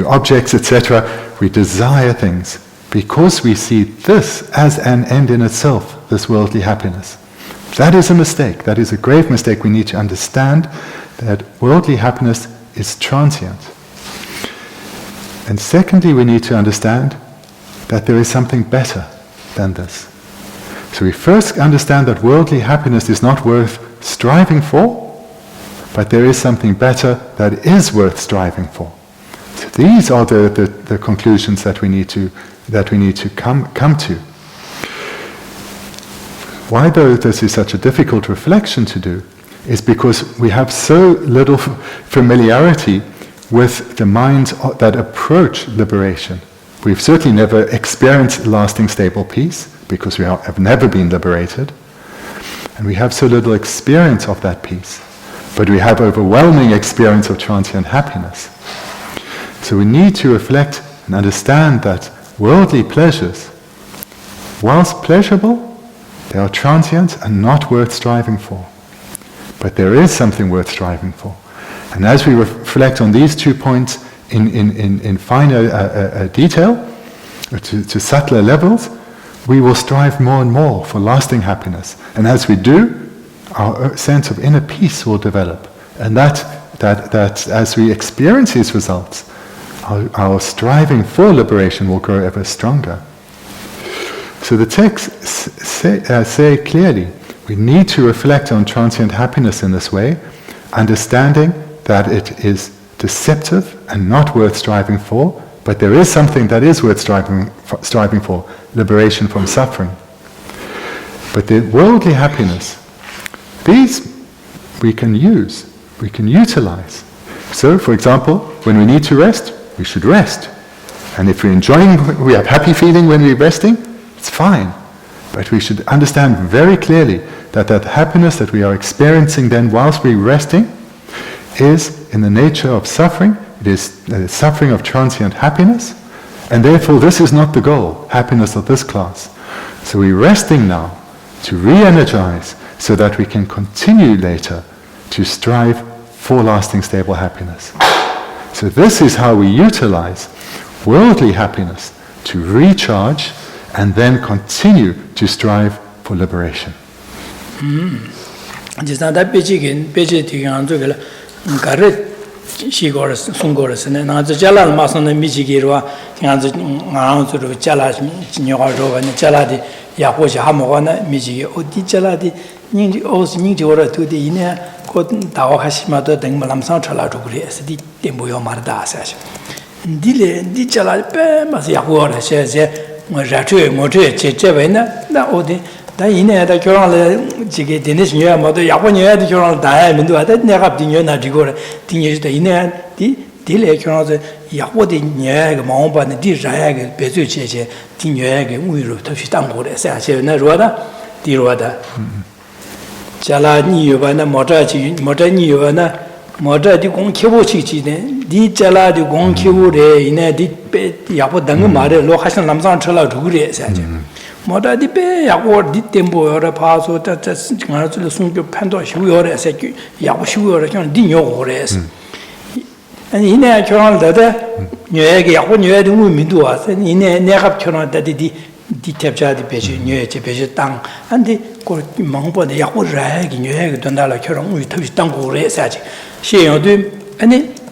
objects, etc. We desire things because we see this as an end in itself, this worldly happiness. That is a mistake. That is a grave mistake. We need to understand that worldly happiness is transient. And secondly, we need to understand that there is something better than this. So we first understand that worldly happiness is not worth striving for, but there is something better that is worth striving for. So these are the conclusions that we need to come to. Why though this is such a difficult reflection to do is because we have so little familiarity with the minds that approach liberation. We've certainly never experienced lasting stable peace because we have never been liberated, and we have so little experience of that peace. But we have overwhelming experience of transient happiness. So we need to reflect and understand that worldly pleasures, whilst pleasurable, they are transient and not worth striving for. But there is something worth striving for. And as we reflect on these 2 points in finer detail, to subtler levels, we will strive more and more for lasting happiness. And as we do, our sense of inner peace will develop. And that as we experience these results, our striving for liberation will grow ever stronger. So the texts say clearly, we need to reflect on transient happiness in this way, understanding that it is deceptive and not worth striving for, but there is something that is worth striving for, liberation from suffering. But the worldly happiness, these we can use, we can utilize. So, for example, when we need to rest, we should rest. And if we're enjoying, we have happy feeling when we're resting, it's fine. But we should understand very clearly that that happiness that we are experiencing then whilst we're resting is in the nature of suffering. It is suffering of transient happiness. And therefore this is not the goal, happiness of this class. So we're resting now to re-energize so that we can continue later to strive for lasting stable happiness. So this is how we utilize worldly happiness to recharge and then continue to strive for liberation. 다 이내에다 교랑을 지게 되는 신여야 모두 야본여야도 교랑을 다해 민도하다 내가 딩여나 디고래 딩여도 이내 딜레 교랑을 야보디 녀야가 마음반에 디자야가 배주체체 딩여야가 우유로 다시 땅고래 사셔나 로다 디로다 자라니 요바나 모자지 모자니 요바나 모자디 공키보치지네 디 자라디 공키보래 이내 디 야보 당거 말에 로 하신 남상 철라 두그래 사셔 모다디 빼 야고 디템보 여러 파소 자자 가르쳐 숨겨 판도 쉬우여래 새끼 야고 쉬우여래 그냥 니요고래서 아니 이내 교환을 더다 녀에게 야고 녀에게 의미도 와서 이내 내가 교환을 더디 디탭자디 배시 녀에게 배시 땅 안데 그 망보다 야고 라기 녀에게 돈달라 교환 우리 탑이 땅 고래서지 시여도 아니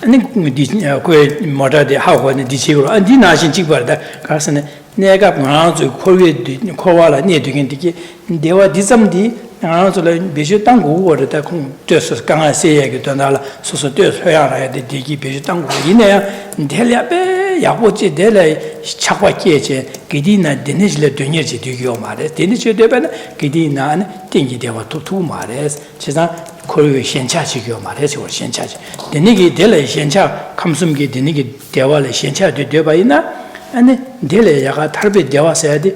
디 그 모다디 하고는 디치고 안디 나신 찍버다 가서는 내가 나한테 코위에 코와라 내되긴디게 대화 디sam디 나한테 비시 땅고 거다 공 됐어 강아 세야게 된다라 소소 되어야 돼 디기 비시 땅고 이내 델야베 야고지 델레 착과께제 기디나 데니즈레 되녀지 되기요 말에 데니즈 되면 기디나 땡기 대화 토투 말에 제가 코위에 현차지기요 말에 저 현차지 데니기 델레 현차 감숨기 데니기 대화를 현차 되어봐이나 아니 델레 야가 탈베 되와서야지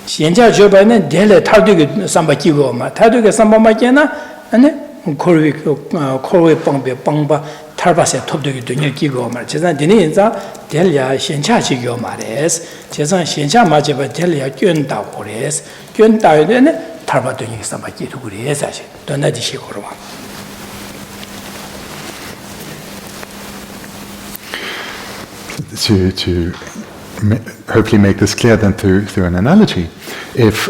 현자 줘봐는 델레 탈되게 삼바기고 마 탈되게 삼바마게나 아니 코르위 빵베 빵바 탈바세 톱되게 되냐기고 말 제가 되네 인자 델야 현차지고 말레스 제가 현차 맞아봐 델야 꾼다고 그래서 꾼다에는 탈바되게 삼바기도 그래 사실 도나지시 거로 to hopefully make this clear then through an analogy. If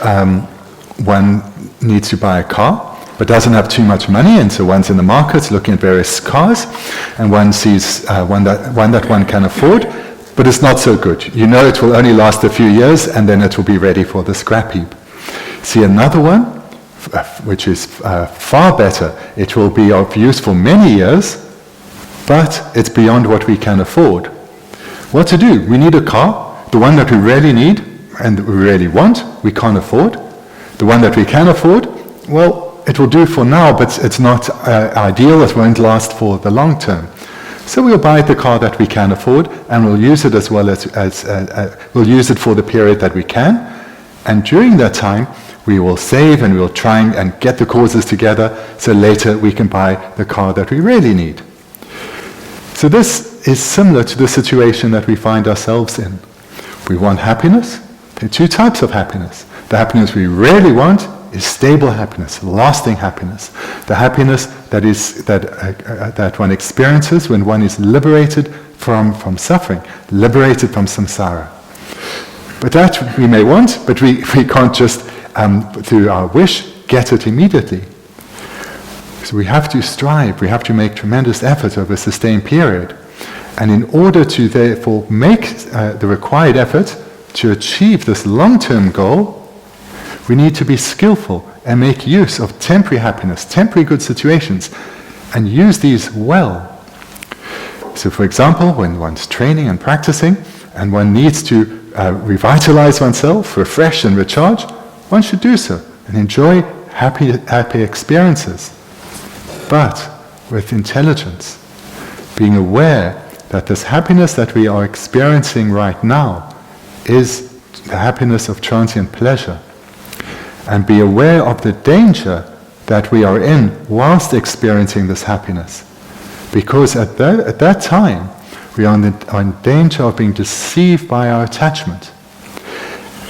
one needs to buy a car but doesn't have too much money, and so one's in the market looking at various cars, and one sees one that one can afford, but it's not so good. You know it will only last a few years and then it will be ready for the scrap heap. See another one, which is far better. It will be of use for many years, but it's beyond what we can afford. What to do? We need a car, the one that we really need and that we really want, we can't afford. The one that we can afford, well, it will do for now, but it's not ideal, it won't last for the long term. So we'll buy the car that we can afford and we'll use it as well as we'll use it for the period that we can. And during that time, we will save and we'll try and get the causes together so later we can buy the car that we really need. So this is similar to the situation that we find ourselves in. We want happiness. There are two types of happiness. The happiness we really want is stable happiness, lasting happiness. The happiness that one experiences when one is liberated from suffering, liberated from samsara. But that we may want, but we can't just, through our wish, get it immediately. So we have to strive, we have to make tremendous effort over a sustained period. And in order to therefore make the required effort to achieve this long-term goal, we need to be skillful and make use of temporary happiness, temporary good situations, and use these well. So for example, when one's training and practicing, and one needs to revitalize oneself, refresh and recharge, one should do so and enjoy happy experiences. But with intelligence, being aware that this happiness that we are experiencing right now is the happiness of transient pleasure, and be aware of the danger that we are in whilst experiencing this happiness. Because at that time, we are in danger of being deceived by our attachment.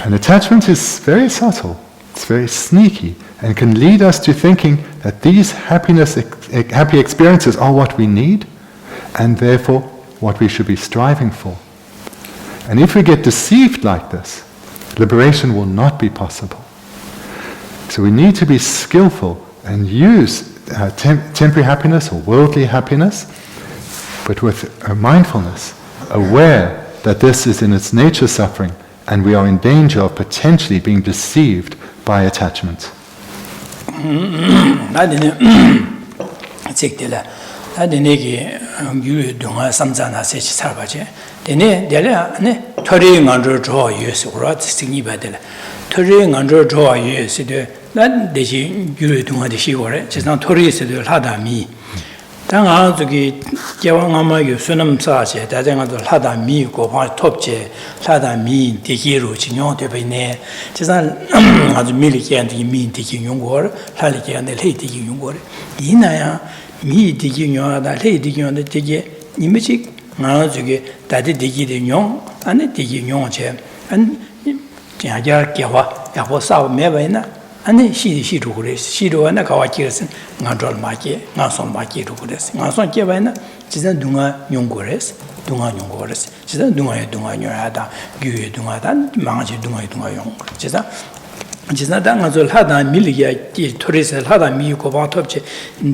And attachment is very subtle, it's very sneaky, and can lead us to thinking that these happy experiences are what we need, and therefore what we should be striving for. And if we get deceived like this, liberation will not be possible. So we need to be skillful and use temporary happiness or worldly happiness, but with a mindfulness, aware that this is in its nature suffering, and we are in danger of potentially being deceived by attachment. 당아 저기 개왕아마유 수남사제 다정아도 하다 미 고파 톱제 하다 미 디기로 진용 되베네 지산 아주 밀리게한테 미 디기 용거 할리게한테 헤디기 용거 이나야 미 디기 용하다 헤디기 용한테 되게 이미지 나 저기 다디 디기의 용 안에 디기 용체 안 자자 개와 야고 싸우 매바이나 아니 시도 그랬어. 시도하나 가와키르스 나돌 마키 나손 마키로 그랬어. 나손 개바이나 지난 동아 용고랬어. 동아 용고랬어. 지난 동아에 동아 녀하다. 규에 동아다. 망아지 동아에 동아 용. 지난 당아절 하다 밀리야 티 토리스 하다 미고 바톱체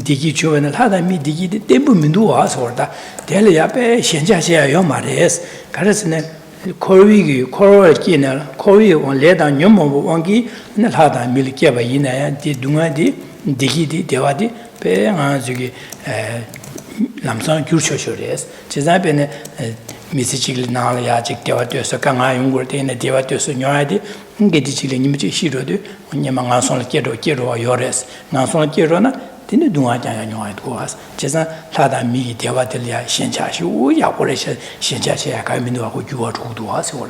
디기 주변을 하다 미 디기 대부분도 와서다. 델야베 현자세요 말레스. 가르스네 코위기 코로기나 코위 원래다 녀모 원기 하다 밀게바 이나야 디 둥아디 디기디 대와디 배가 저기 남산 규초쇼레스 제자변에 미스치글 나야 직대와돼서 강아 용걸 때는 대와돼서 녀아디 게디치글 님지 시로도 녀망아 손케로 요레스 나손 케로나 디네 둥아자야 녀아도 와서 제자 하다 미 대와들이야 현자시 우야 고래서 현자시야 가민도하고 유어주도 와서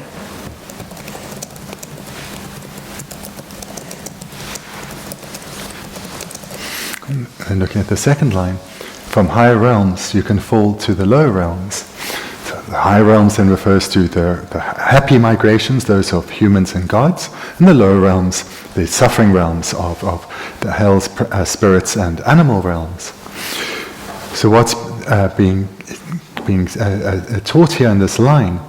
And looking at the second line, from higher realms you can fall to the lower realms. So the higher realms then refers to the happy migrations, those of humans and gods, and the lower realms, the suffering realms of the hell's spirits and animal realms. So what's being taught here in this line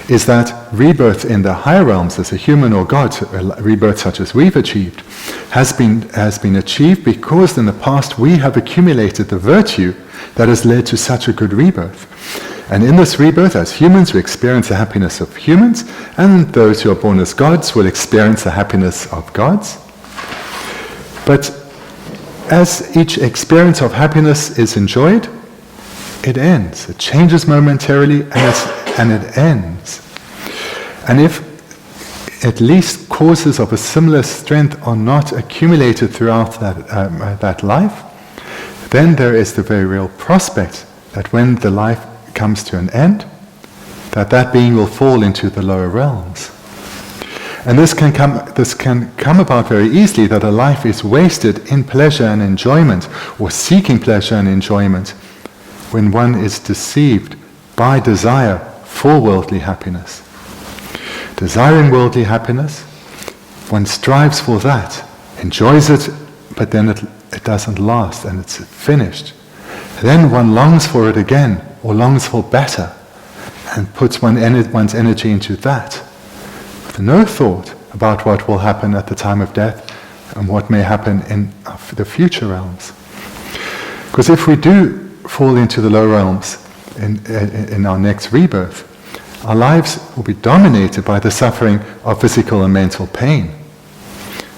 is that rebirth in the higher realms as a human or god, rebirth such as we've achieved, has been achieved because in the past we have accumulated the virtue that has led to such a good rebirth. And in this rebirth, as humans, we experience the happiness of humans, and those who are born as gods will experience the happiness of gods. But as each experience of happiness is enjoyed, it ends. It changes momentarily, and it ends. And if at least causes of a similar strength are not accumulated throughout that life, then there is the very real prospect that when the life comes to an end, that being will fall into the lower realms. And this can come about very easily, that a life is wasted in pleasure and enjoyment, or seeking pleasure and enjoyment, when one is deceived by desire for worldly happiness. Desiring worldly happiness, one strives for that, enjoys it, but then it doesn't last and it's finished. Then one longs for it again, or longs for better, and puts one's energy into that, with no thought about what will happen at the time of death and what may happen in the future realms. Because if we do fall into the low realms in our next rebirth, our lives will be dominated by the suffering of physical and mental pain.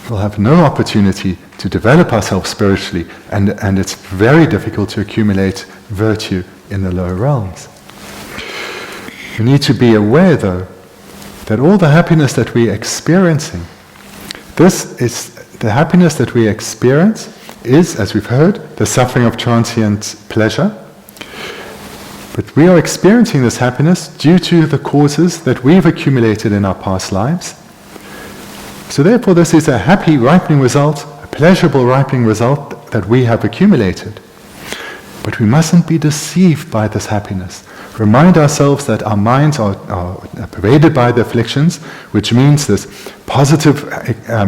We'll have no opportunity to develop ourselves spiritually, and it's very difficult to accumulate virtue in the lower realms. We need to be aware, though, that all the happiness that we're experiencing, the happiness that we experience is, as we've heard, the suffering of transient pleasure. But we are experiencing this happiness due to the causes that we've accumulated in our past lives. So therefore this is a happy ripening result, a pleasurable ripening result that we have accumulated. But we mustn't be deceived by this happiness. Remind ourselves that our minds are pervaded by the afflictions, which means this positive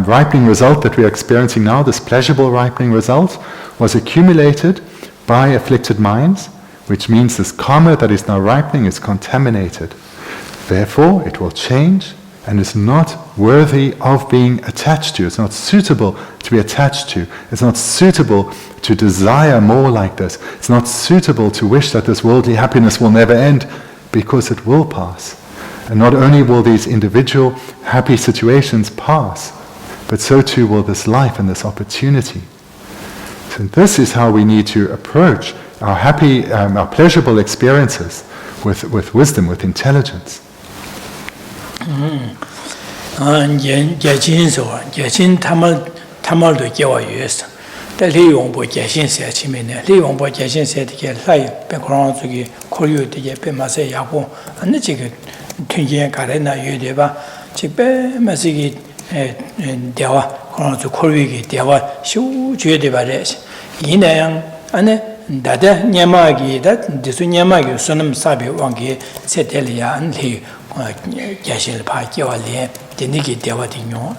ripening result that we are experiencing now, this pleasurable ripening result, was accumulated by afflicted minds, which means this karma that is now ripening is contaminated. Therefore, it will change and is not worthy of being attached to. It's not suitable to be attached to. It's not suitable to desire more like this. It's not suitable to wish that this worldly happiness will never end, because it will pass. And not only will these individual happy situations pass, but so too will this life and this opportunity. So this is how we need to approach our happy, our pleasurable experiences with wisdom, with intelligence. Dada nyamagi that disu nyamagi sunam sabi wangi setelia and he Geshe Thubten Bendigo dewa dinyo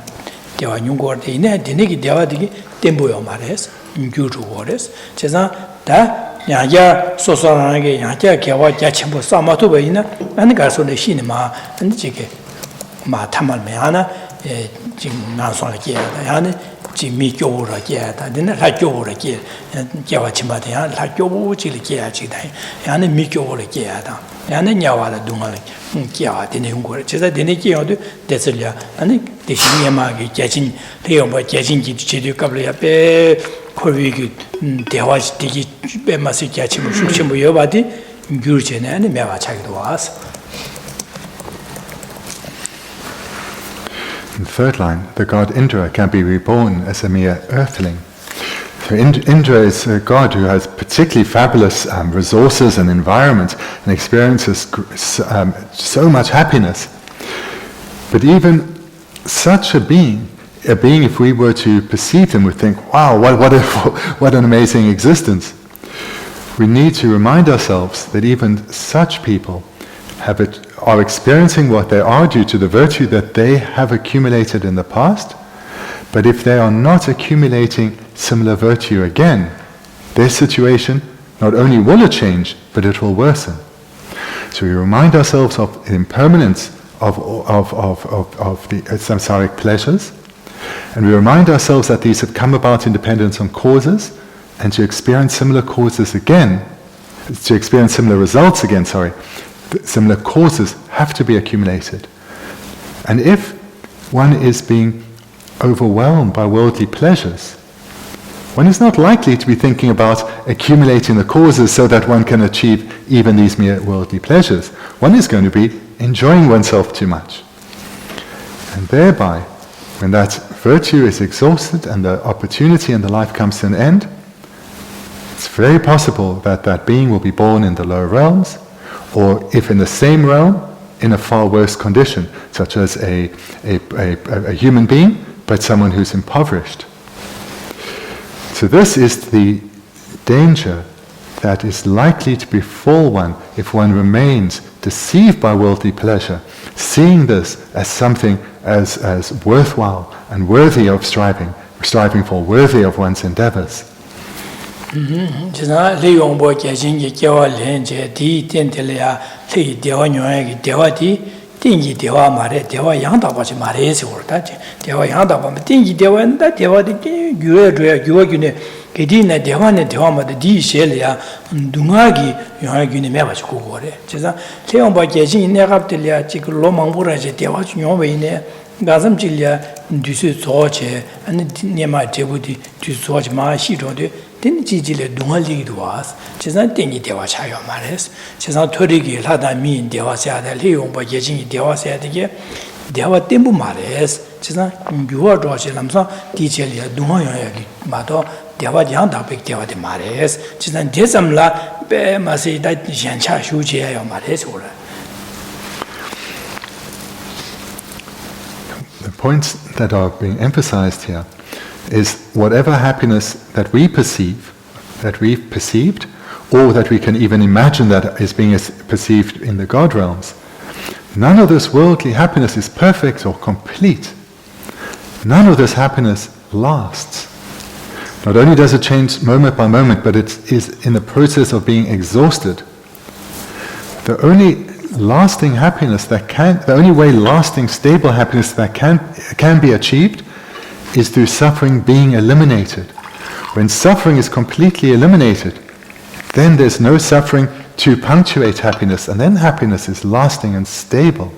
dewa nyungor de ne dinigi dewa digi temboyo mares gyuru wores cheza da yaja sosoranage yaja kewa jachimbo samatu baina and garso de shinima and jike ma tamal meana jing nason la kia yani mi gyora kia ta dina la gyora kia jawa chimba de la gyobu chi le kia chi dai yani mi gyora kia ta yani nyawa la dunga le kia de ne ngor cheza de ne kia de deselya ani de shinyama ge jachin leo ba jachin ji chi de kabla ya pe khowi gi dewa ji be ma si kia chi mu shu chi mu yo ba di gyur che ne ani mewa cha gi do was. In the third line, the god Indra can be reborn as a mere earthling. So Indra is a god who has particularly fabulous resources and environment and experiences so much happiness. But even such a being if we were to perceive him, would think, wow, what an amazing existence. We need to remind ourselves that even such people are experiencing what they are due to the virtue that they have accumulated in the past, but if they are not accumulating similar virtue again, their situation not only will change, but it will worsen. So we remind ourselves of the impermanence of the samsaric pleasures, and we remind ourselves that these have come about in dependence on causes, and to experience similar causes again, to experience similar results again, similar causes have to be accumulated. And if one is being overwhelmed by worldly pleasures, one is not likely to be thinking about accumulating the causes so that one can achieve even these mere worldly pleasures. One is going to be enjoying oneself too much. And thereby, when that virtue is exhausted and the opportunity and the life comes to an end, it's very possible that that being will be born in the lower realms, or if in the same realm, in a far worse condition, such as a human being, but someone who's impoverished. So this is the danger that is likely to befall one if one remains deceived by worldly pleasure, seeing this as something as worthwhile and worthy of striving for, worthy of one's endeavors. Jina le yongbo gyajin ge gyawa len je di ten de ya le dewa nyoya ge dewa di tingi dewa mare dewa yang da ba ji mare se wor da dewa yang da ba tingi dewa da dewa di gyue dre gyue gyune ge di na dewa ma de di she le ya dunga gi yoya gyune me ba ji ko gore jina le yongbo gyajin ne gap de ya ji lo mang bu ra je dewa ji nyo we ne gazam ji ya du su zo che an ne ma je bu di du zo ji ma shi ro de then jijile dungali duas chesa tengi dewa chayo mares chesa thorigi lada mi dewa sa da le yong ba yejin dewa sa de dewa tembu mares chesa gyuwa do che lamsa ti che le dunga ya gi ma do 대화 양답백 대화데 말해서 지난 대삼라 배마세 다 현차 휴지해요 말해서 그래. The points that are being emphasized here is whatever happiness that we perceive, that we've perceived, or that we can even imagine that is being perceived in the God realms, none of this worldly happiness is perfect or complete. None of this happiness lasts. Not only does it change moment by moment, but it is in the process of being exhausted. The only lasting happiness the only way lasting, stable happiness that can be achieved is through suffering being eliminated. When suffering is completely eliminated, then there's no suffering to punctuate happiness, and then happiness is lasting and stable.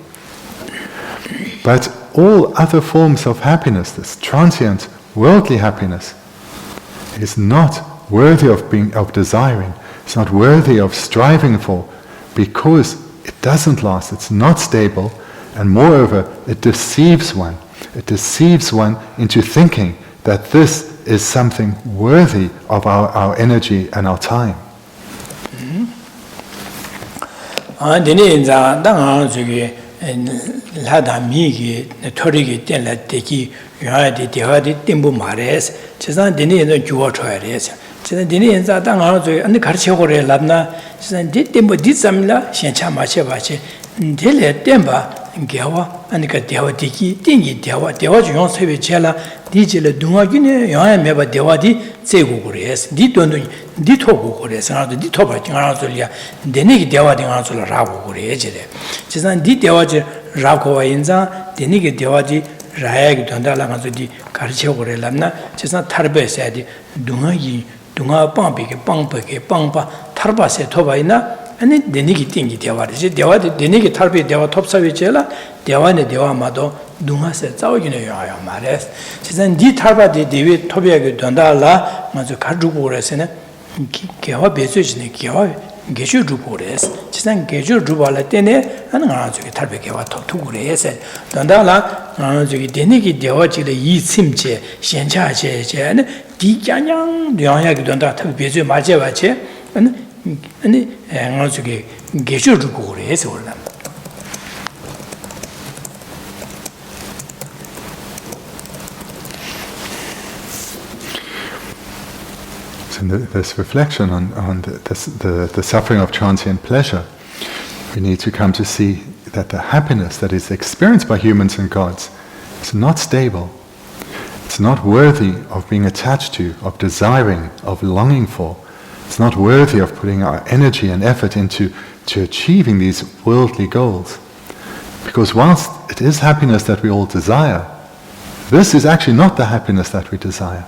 But all other forms of happiness, this transient, worldly happiness, is not worthy of desiring. It's not worthy of striving for, because it doesn't last, it's not stable, and moreover, it deceives one. It deceives one into thinking that this is something worthy of our energy and our time. Gewa anika dewa diki tingi dewa juyong sewe chela di jele dunga gyune yoya meba dewa di tsegu kures di dondu di togu kures ngado di toba ngaro solya denegi dewa di ngaro sol rago kure jere chisan di dewa je rago wa inza denegi dewa di raya gi donda la ngado di karche kure lamna chisan tarbe se di dunga pangpa tarba se toba ina 아니 데니기 띵기 대화지 대화데 데니기 탈비 대화 톱사위 제라 대화네 대화마도 누가세 싸우기는 요요 말해 진짜 니 탈바데 대위 톱이하게 된다라 먼저 가지고 그래서는 개화 배수지네 개화 개주 주고 그래서 진짜 개주 주발할 때네 하는 거 저기 탈비 개화 톱 그래서 된다라 저기 데니기 대화지의 이심제 현차제 제는 디장냥 량하게 된다 탑 배수 맞아 아니 저기 개주 주고 그래서 올라. So this reflection on the suffering of transient pleasure, we need to come to see that the happiness that is experienced by humans and gods is not stable. It's not worthy of being attached to, of desiring, of longing for. It's not worthy of putting our energy and effort into achieving these worldly goals. Because whilst it is happiness that we all desire, this is actually not the happiness that we desire.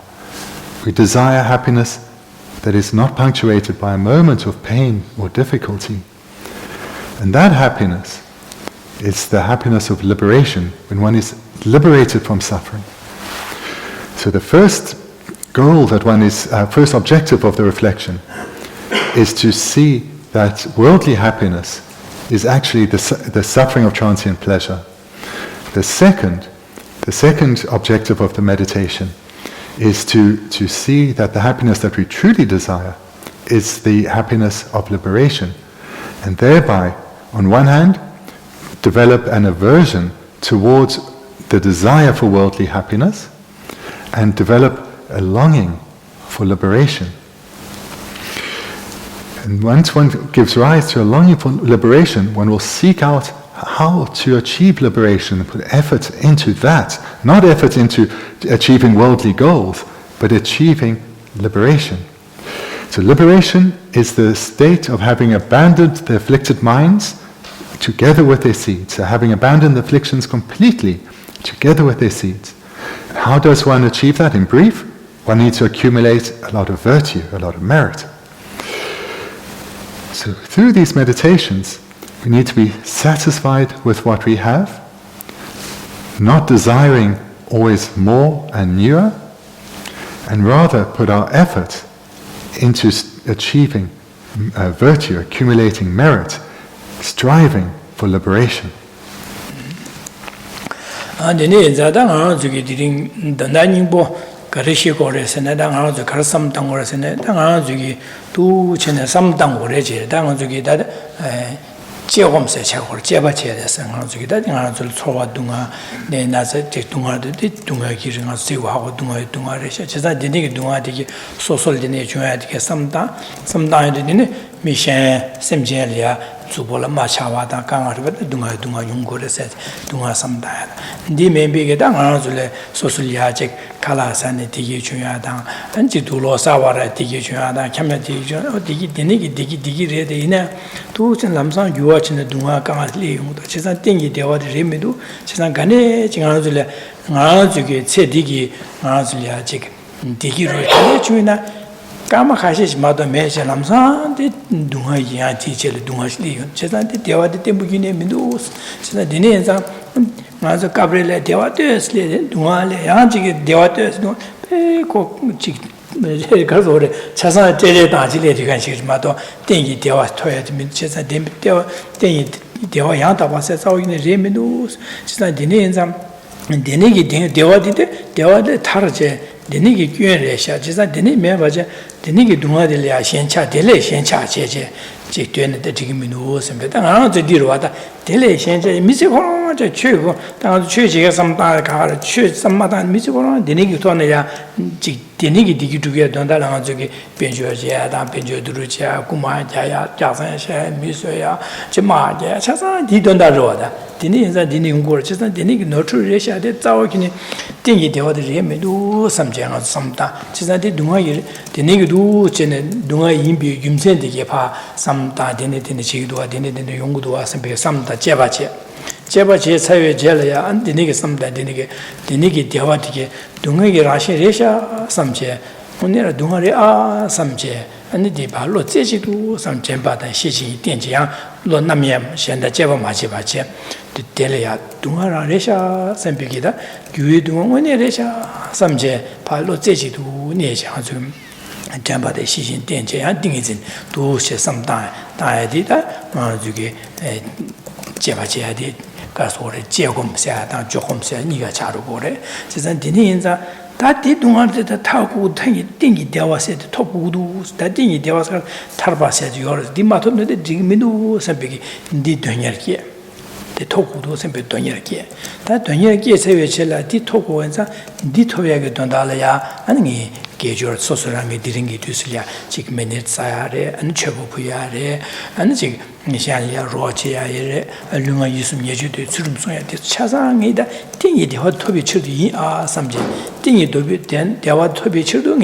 We desire happiness that is not punctuated by a moment of pain or difficulty. And that happiness is the happiness of liberation, when one is liberated from suffering. So the first goal that first objective of the reflection is to see that worldly happiness is actually the suffering of transient pleasure. The second objective of the meditation is to see that the happiness that we truly desire is the happiness of liberation, and thereby, on one hand, develop an aversion towards the desire for worldly happiness, and develop a longing for liberation. And once one gives rise to a longing for liberation, one will seek out how to achieve liberation and put effort into that. Not effort into achieving worldly goals, but achieving liberation. So liberation is the state of having abandoned the afflicted minds together with their seeds. So having abandoned the afflictions completely together with their seeds. And how does one achieve that? In brief, one needs to accumulate a lot of virtue, a lot of merit. So through these meditations, we need to be satisfied with what we have, not desiring always more and newer, and rather put our effort into achieving virtue, accumulating merit, striving for liberation. Garishi Goresene, Dang the Karsam Tangoresene, Dangazuki, two Chene, some Tangoreji, Dangazuki, that Jehom says, or Jebache, Sangazuki, that Towa Dunga, then as a Dunga, the Dunga Kirin, Siwa, Dunga, Dunga, just that the nigga Dunga, social nature, sometimes the Mission, Semgelia. Subola Machawata Kanga, Dunga Yungore says, Dunga some diet. The may be getting Anzule, Socialiatic, Kalas and the Tiguchuada, and Titulo Sawara, Tiguchuada, Kamati, Digi, the inner, two and Lamsan, you watch in the Dunga Kamatli, which is a thing they ought to remedu, Chisangane, Chinganzule, Anzuki, Sedigi, Anzuliatic, Digi, Kama Hashish Mother Measure Lamsan, the Dunga Yan teacher, Dunga's Leon, Chesan, the Dewa, the Tembugine Medus, Chena Dineza, Mazo Cabrilla, Dewatus, Dunale, Anjik, Dewatus, no, Casore, Chasa, Tele, you can see Mato, Dengi Dewa, Toyat, Chesa, Dewa Yanta was out in the Remedus, Chena Dineza, and Denigi, Dewa did Dewa the Tarje. The Nigi Gueresha, just like the name of the Nigi Dunga de la Shencha, Dele Shencha, Chick to the Tigiminus, and around the Dirwata, Dele Shencha, Missy, Chugo, down the church, some car, church, some mother, Missy, the Nigi Tonia, the Nigi Digi to get on the Lanzuki, Benjoja, Benjo Durucia, Kuma, Jaya, Jazan, Misoya, Chema, Chasa, Didonda Roda. Dini didn't work, just not the Nigi no true ratio, the Tawaki, Dingy, the other do some general sometime. Just not the Dunga, the Nigi do, Dunga Imbi, Yumsen, the Yepa, some didn't in the Chigua, didn't in the Yungudua, some Jebache. Jebache, Savi Jelia, and the Nigi some that the Nigi, Dewatiki, Dunga Rashi Resha, some chair, Munera Dunga, some chair. And the Palo Zechitu, some Jemba and Shichi, Dinjiang, Lonamiam, Shenda Jeva Machibache, the Delia, Dunga Resha, Sempigida, Gui Dunga Resha, some J, Palo Zechitu, Nishan, and Jemba de Shichi, Dinji, and Dingizin, do she some time, Diadita, Mazuki, Jevache did, Gasore, Jegum Sata, Jokum Sa, Niga Charugore, Sisan Dininza. That did not the Taku Dingy Dewa said, Top Woodus, that Dingy Dewa Tarba said, yours, Dimatum, the Digmidu, Sempiki, indeed Donyerki. The Toku was sempre Donyerki. That Donyerki is a Vechella, di Toku and Ditoya Dondalaya, and Gajor Sosorangi Diringi Tusilia, Chick Menet Sayare, and Chebopuyare, and Chick Nishalia Rochia, and Lunga Yusum Yeju, Surumsoya, Chazang, Dingy, the hot Toby Children are some Dingy Dobi, then there were Toby Children,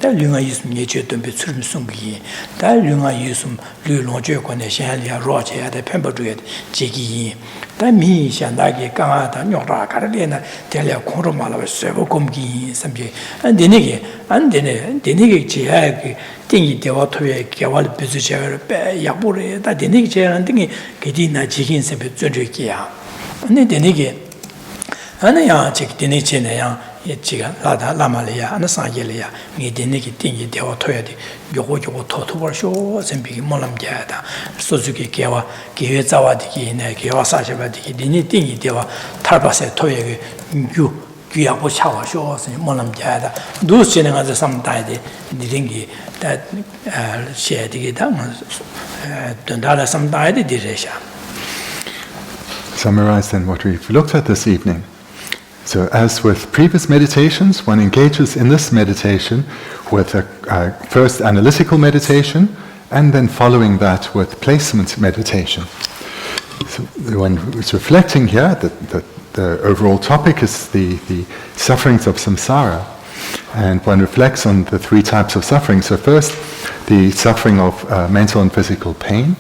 that Lunga Yusum Yeju to be Surumsungi, that Lunga Yusum, Lulonjo, Nishalia Rochia, the Pemberduet, Jiggy, that me, Shandagi, Gamata, Nora, Carolina, Delia Koromala, Servocomgi, some and the Niggy, and then the Niggy, Dingy, the Ottoy, Gawal Buzucher, Yapure, that the Nigger and Dingy, Gedina Jiggins, and Zudrikia. And then the Niggy, and the young chick, the Nichina, Chiga, Lada, Lamalia, and the Sangelia, me the Niggy Dingy, the Ottoy, Yoko Totu shows and big Molam Jada, Suzuki Gawa, Gizawadiki, Giwasajabadi, the Dingy, the Tarbase Toy, you. Guyabuchawa shows and Molam Jada. Those generals some died, the dingy that shared the Damas, Dondala some died, the Resha. Summarize then what we've looked at this evening. So, as with previous meditations, one engages in this meditation with a first analytical meditation and then following that with placement meditation. So, when it's reflecting here, the overall topic is the sufferings of samsara, and one reflects on the three types of suffering. So first, the suffering of mental and physical pain,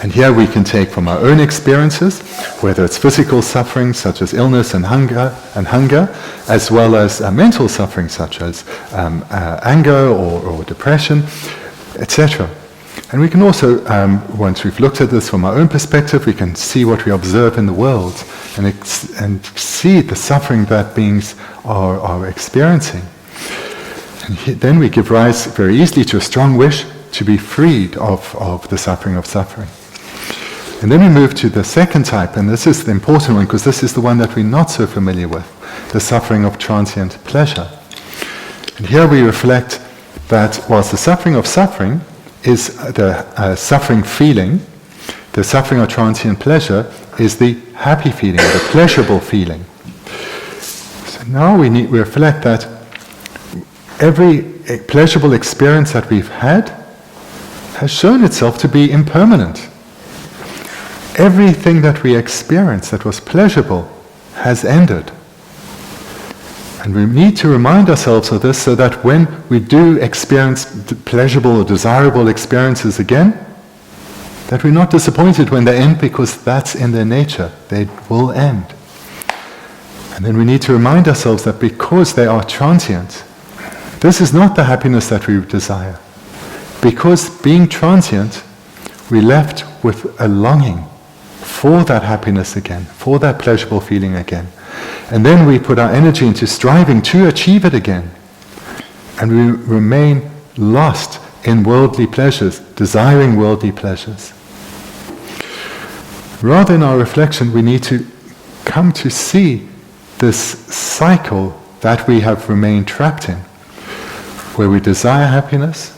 and here we can take from our own experiences, whether it's physical suffering such as illness and hunger, as well as mental suffering such as anger or depression, etc. And we can also, once we've looked at this from our own perspective, we can see what we observe in the world and see the suffering that beings are experiencing. And then we give rise very easily to a strong wish to be freed of the suffering of suffering. And then we move to the second type, and this is the important one because this is the one that we're not so familiar with, the suffering of transient pleasure. And here we reflect that whilst the suffering of suffering is the suffering feeling, the suffering of transient pleasure is the happy feeling, the pleasurable feeling. So now we reflect that every pleasurable experience that we've had has shown itself to be impermanent. Everything that we experienced that was pleasurable has ended. And we need to remind ourselves of this so that when we do experience pleasurable or desirable experiences again, that we're not disappointed when they end, because that's in their nature. They will end. And then we need to remind ourselves that because they are transient, this is not the happiness that we desire. Because being transient, we're left with a longing for that happiness again, for that pleasurable feeling again. And then we put our energy into striving to achieve it again. And we remain lost in worldly pleasures, desiring worldly pleasures. Rather, in our reflection, we need to come to see this cycle that we have remained trapped in, where we desire happiness,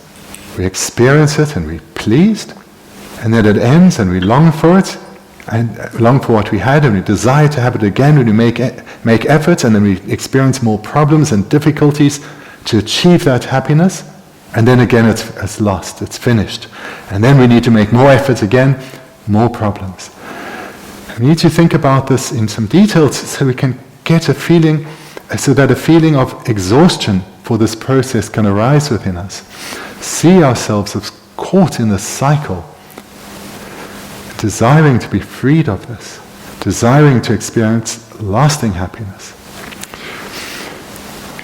we experience it and we're pleased, and then it ends and we long for it, and long for what we had, and we desire to have it again, and we make efforts, and then we experience more problems and difficulties to achieve that happiness, and then again it's lost, it's finished. And then we need to make more efforts again, more problems. We need to think about this in some details so we can get a feeling, so that a feeling of exhaustion for this process can arise within us. See ourselves as caught in this cycle, desiring to be freed of this, desiring to experience lasting happiness.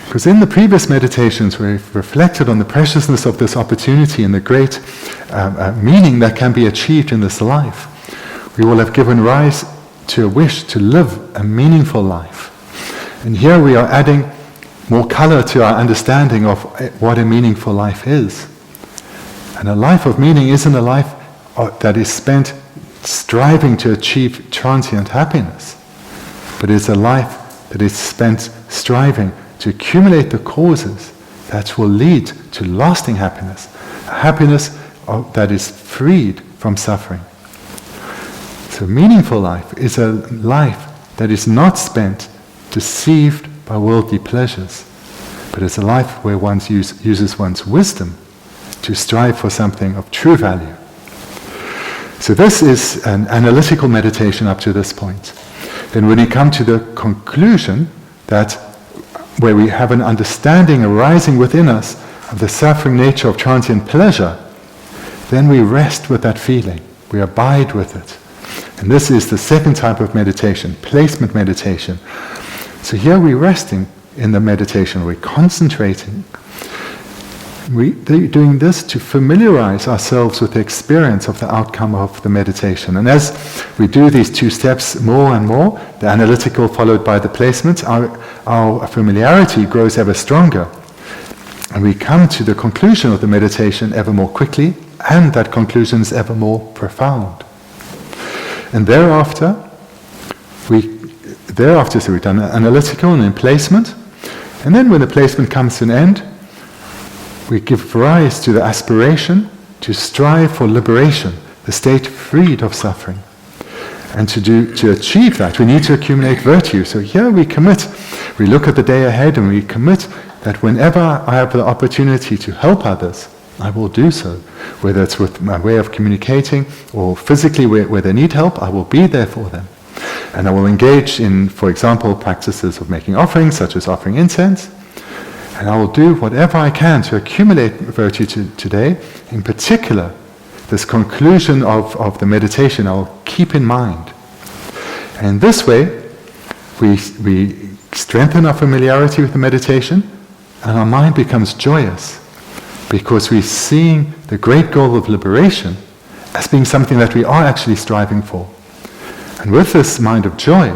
Because in the previous meditations we've reflected on the preciousness of this opportunity and the great meaning that can be achieved in this life. We will have given rise to a wish to live a meaningful life. And here we are adding more color to our understanding of what a meaningful life is. And a life of meaning isn't a life that is spent striving to achieve transient happiness, but it's a life that is spent striving to accumulate the causes that will lead to lasting happiness, a happiness that is freed from suffering. So meaningful life is a life that is not spent deceived by worldly pleasures, but it's a life where one uses one's wisdom to strive for something of true value. So this is an analytical meditation up to this point. Then when we come to the conclusion, that where we have an understanding arising within us of the suffering nature of transient pleasure, then we rest with that feeling, we abide with it. And this is the second type of meditation, placement meditation. So here we're resting in the meditation, we're concentrating. We're doing this to familiarize ourselves with the experience of the outcome of the meditation. And as we do these two steps more and more, the analytical followed by the placement, our familiarity grows ever stronger. And we come to the conclusion of the meditation ever more quickly, and that conclusion is ever more profound. And thereafter, so we've done analytical and then placement. And then when the placement comes to an end, we give rise to the aspiration to strive for liberation, the state freed of suffering. And to achieve that, we need to accumulate virtue. So here we commit, we look at the day ahead and we commit that whenever I have the opportunity to help others, I will do so. Whether it's with my way of communicating or physically where they need help, I will be there for them. And I will engage in, for example, practices of making offerings, such as offering incense. And I will do whatever I can to accumulate virtue today. In particular, this conclusion of the meditation I will keep in mind. And this way, we strengthen our familiarity with the meditation, and our mind becomes joyous, because we're seeing the great goal of liberation as being something that we are actually striving for. And with this mind of joy,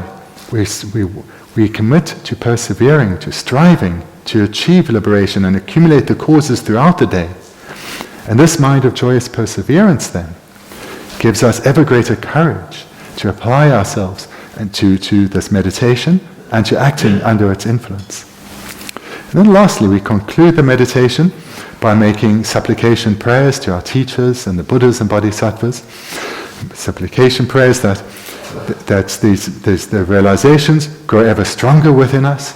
we commit to persevering, to striving, to achieve liberation and accumulate the causes throughout the day. And this mind of joyous perseverance then gives us ever greater courage to apply ourselves and to this meditation and to acting under its influence. And then lastly, we conclude the meditation by making supplication prayers to our teachers and the Buddhas and Bodhisattvas. Supplication prayers that the realizations grow ever stronger within us,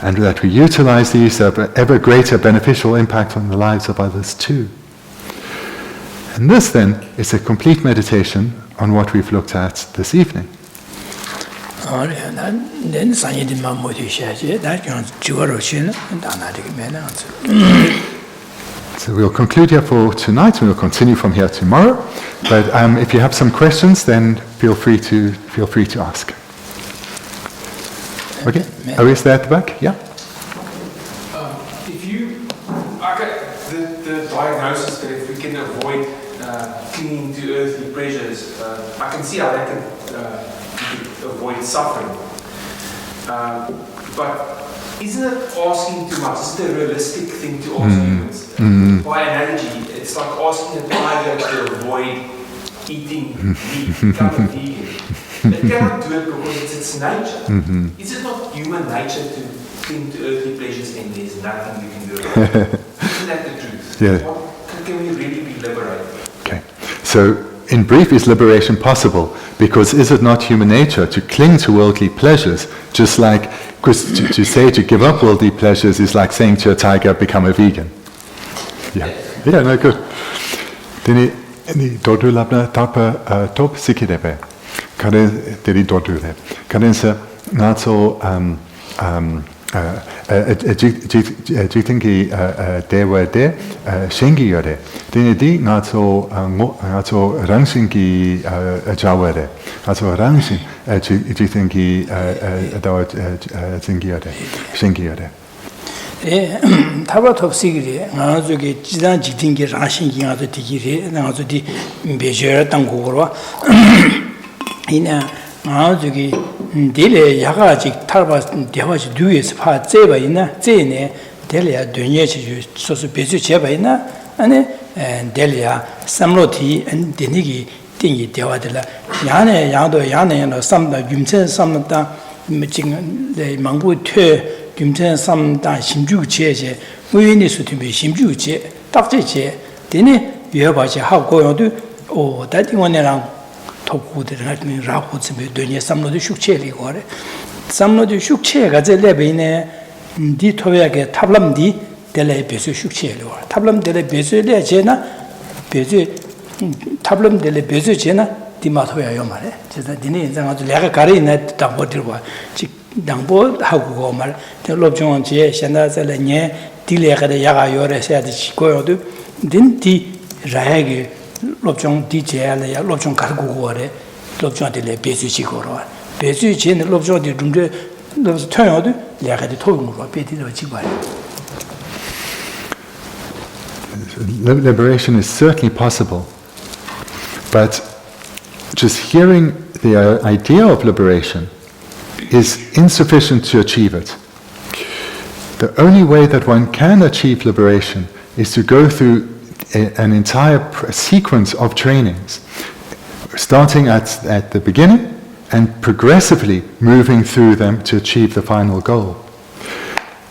and that we utilize these to have ever greater beneficial impact on the lives of others too. And this then is a complete meditation on what we've looked at this evening. So we'll conclude here for tonight, and we'll continue from here tomorrow. But if you have some questions, then feel free to ask. Okay, are we there at the back? Yeah. The diagnosis that if we can avoid clinging to earthly pleasures, I can see how that can avoid suffering. But isn't it asking too much? Is it a realistic thing to ask humans? By analogy, it's like asking a tiger to avoid eating meat, become a vegan. It cannot do it because it's its nature. Is it not human nature to cling to earthly pleasures and there's nothing you can do about it? Isn't that the truth? Yeah. Can we really be liberated? Okay. So, in brief, is liberation possible? Because is it not human nature to cling to worldly pleasures? Just like, because to say to give up worldly pleasures is like saying to a tiger, become a vegan. Yeah. Yeah, no, good. Dini dodu labna tapa top sikidepe. Karen dini dodu le. Karen se nazo jitingi dewa de shengi yore. Dini di nazo rangshingi jawere. Nazo rangshin jitingi dawa jingi yore. Shengi yore. 타바 톱시기리 나저기 지단 지팅기 라신기 가서 디기리 나저디 베저 땅고로 이나 나저기 딜레 야가지 타바 대화지 뒤에서 파 제바 있나 제네 델이야 düny에지 소소 베저 제바 있나 아니 델이야 삼로티 엔디니기 띵이 대화들라 야네 야도 야네는 삼다 윤천 삼다 지금 내 망부 퇴 김전 삼다 심주제제 의인의 수팀이 심주제 딱제제 되네 여봐지 하고 요도 오 다딩원이랑 토구들 같은 라고츠메 되네 삼로도 숙체리고 그래 삼로도 숙체가 제레베네 디토야게 탑람디 델레 베스 숙체리고 탑람 델레 베스레 제나 베스 탑람 델레 베스 제나 디마토야요 말에 제가 디네 인상 아주 내가 가리네 딱 버들고 당보 하고 말 롭종원지에 현다sel에 딜레가데 야가 요래서야지 지고요도 딘디 라야게 롭종 디제야래 롭종 가르고 거래 롭종한테 베수지고로 베수지는 롭종한테 좀데 롭스 터요도 야가데 토용으로 베디로 지고요. Liberation is certainly possible, but just hearing the idea of liberation is insufficient to achieve it. The only way that one can achieve liberation is to go through an entire sequence of trainings, starting at the beginning and progressively moving through them to achieve the final goal.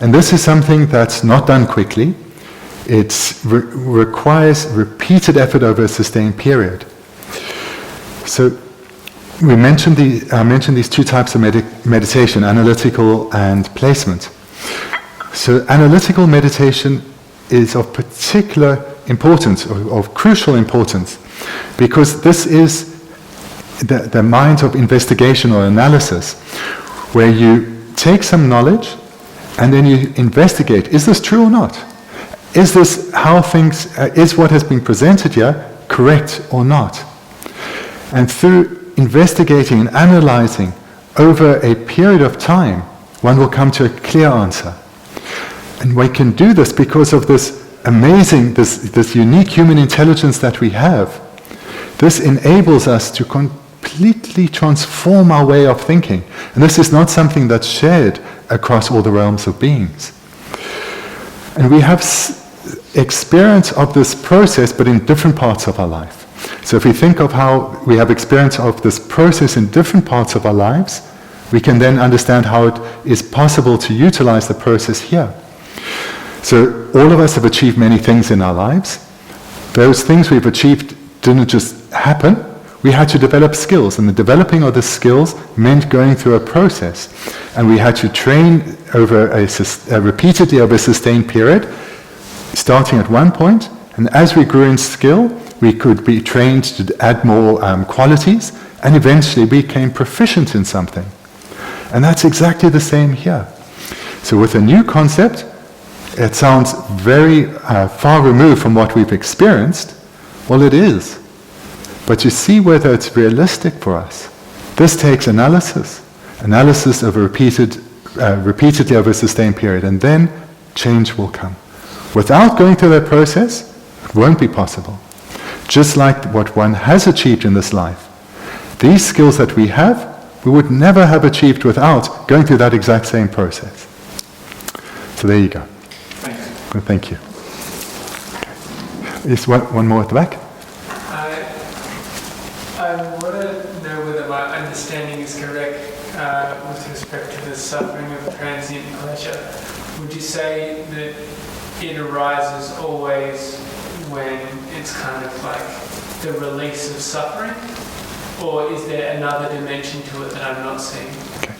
And this is something that's not done quickly. It requires repeated effort over a sustained period. So we mentioned these two types of meditation, analytical and placement. So analytical meditation is of particular importance, of crucial importance, because this is the mind of investigation or analysis, where you take some knowledge and then you investigate, is this true or not? Is this how things, is what has been presented here correct or not? And through investigating and analyzing over a period of time, one will come to a clear answer. And we can do this because of this amazing, this unique human intelligence that we have. This enables us to completely transform our way of thinking. And this is not something that's shared across all the realms of beings. And we have experience of this process, but in different parts of our life. So if we think of how we have experience of this process in different parts of our lives, we can then understand how it is possible to utilize the process here. So all of us have achieved many things in our lives. Those things we've achieved didn't just happen. We had to develop skills, and the developing of the skills meant going through a process. And we had to train over repeatedly over a sustained period, starting at one point, and as we grew in skill, we could be trained to add more qualities, and eventually became proficient in something. And that's exactly the same here. So with a new concept, it sounds very far removed from what we've experienced. Well, it is. But you see whether it's realistic for us. This takes analysis of repeatedly over a sustained period, and then change will come. Without going through that process, it won't be possible. Just like what one has achieved in this life. These skills that we have, we would never have achieved without going through that exact same process. So there you go. Thank you. Is one more at the back? I want to know whether my understanding is correct with respect to the suffering of transient pleasure. Would you say that it arises always when it's kind of like the release of suffering? Or is there another dimension to it that I'm not seeing? Okay.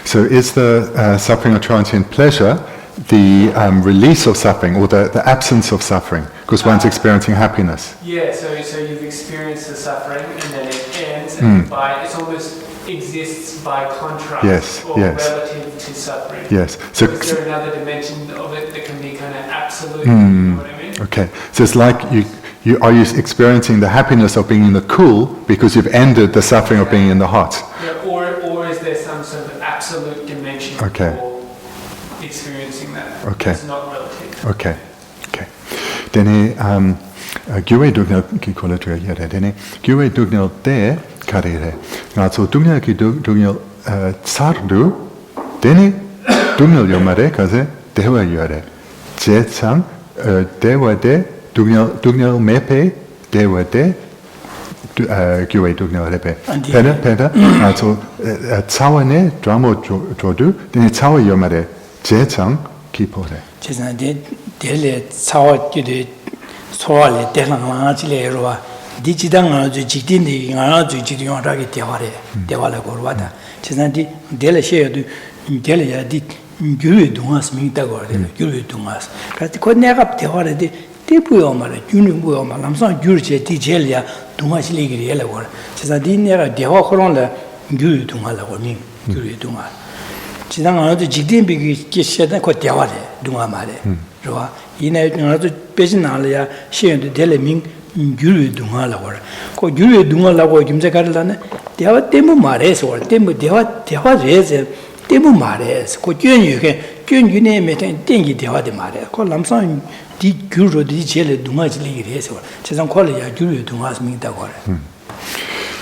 So is the suffering of transient pleasure the release of suffering, or the absence of suffering, because one's experiencing happiness? Yeah, so you've experienced the suffering and then it ends, and it almost exists by contrast or relative to suffering. Yes. So is there another dimension of it that can be kind of absolute? You know what I mean? Okay. So it's like are you experiencing the happiness of being in the cool because you've ended the suffering of being in the hot? Yeah, or is there some sort of absolute dimension for experiencing that? Okay. It's not relative. Okay. Okay. Dene gyue dugnal ki koletra yare dene gyue dugnal de karire. Nga so dugnal ki dugnal sardu dene dugnal yomare kaze dewa yare. Jetsang dewa de dugnal mepe dewa de gyue dugnal repe. Pena nga so tsawane dramo jodu dene tsawa yomare jetsang kipore. Chizan dele tsawa gyude soale delang langa chile erwa di chidang nga zu jikdin di nga zu jikdin yung ragi dewale korwada. Chizan di dele sheya du dele ya di gyuru dungas mingda korde, gyuru dungas. Kasi ko negab dewale di puyo mara, gyunu puyo mara, lamsang gyuru che di jele ya dungas chile giri ele korda. Chizan di negab dewa koron la gyuru dungala kor ming, gyuru dungas. 지난 아주 직딩비기 계시다 거 대화래 동화 말에 좋아 이내 아주 빼진 나려야 시연도 될레밍 규르 동화라고 그 규르 동화라고 김제 가르다네 대화 때문 말해서 때문 대화제제 때문 말해서 그 견유게 견유네 메된 땡기 대화데 말해 그 남상 디 규르 디 제레 동화지리 그래서 세상 콜이야 규르 동화스 민다고 그래.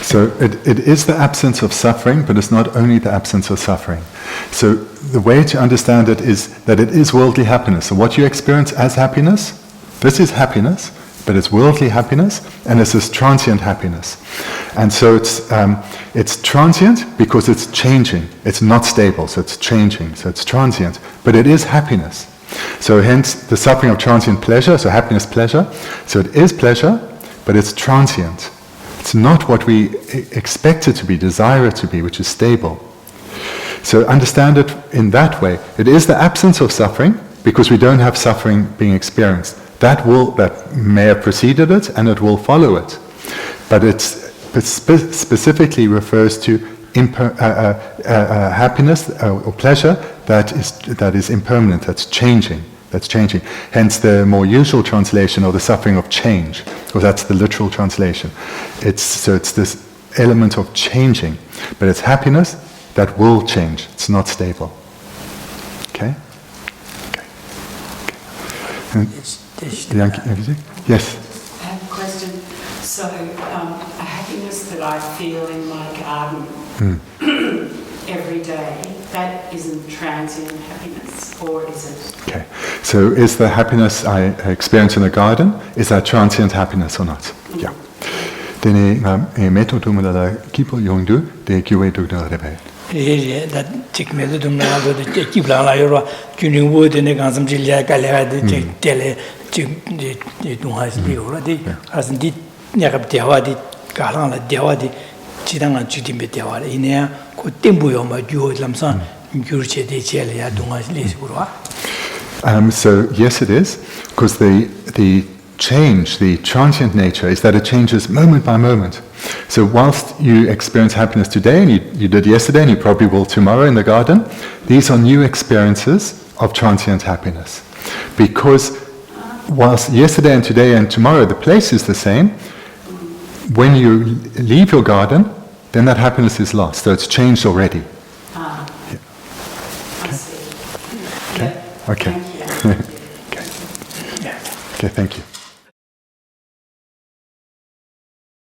So it is the absence of suffering, but it's not only the absence of suffering. So the way to understand it is that it is worldly happiness. So what you experience as happiness, this is happiness, but it's worldly happiness, and it's this transient happiness. And so it's transient because it's changing. It's not stable, so it's changing, so it's transient. But it is happiness. So hence the suffering of transient pleasure, so happiness, pleasure. So it is pleasure, but it's transient. It's not what we expect it to be, desire it to be, which is stable. So understand it in that way. It is the absence of suffering, because we don't have suffering being experienced. That may have preceded it, and it will follow it. But it specifically refers to happiness or pleasure that is impermanent, that's changing. Hence the more usual translation, or the suffering of change, or that's the literal translation. It's this element of changing, but it's happiness that will change. It's not stable. Okay? Yes? I have a question. So, a happiness that I feel in my garden every day, that isn't transient happiness, or is it? Okay. So is the happiness I experience in the garden, is that transient happiness or not? Yeah. Dene meto tumala kipo yongdu de gyue dugna rebe. that chick me the Dumado, the Kibla, Junin Wood, and the Gansam Jilia, the Tele, the Dunhas already, as indeed Yakab Diawadi, Karana Diawadi, Chidanga Chitim Diawadi, in there, could Timbuyo, my Jew Lamsan, Jurche de Chelia, Dunhas Lisura. So yes, it is, because the change, the transient nature, is that it changes moment by moment. So whilst you experience happiness today, and you did yesterday, and you probably will tomorrow in the garden, these are new experiences of transient happiness. Because whilst yesterday and today and tomorrow the place is the same, when you leave your garden, then that happiness is lost. So it's changed already. I see. Okay. Yeah, Okay. thank you. Okay, thank you.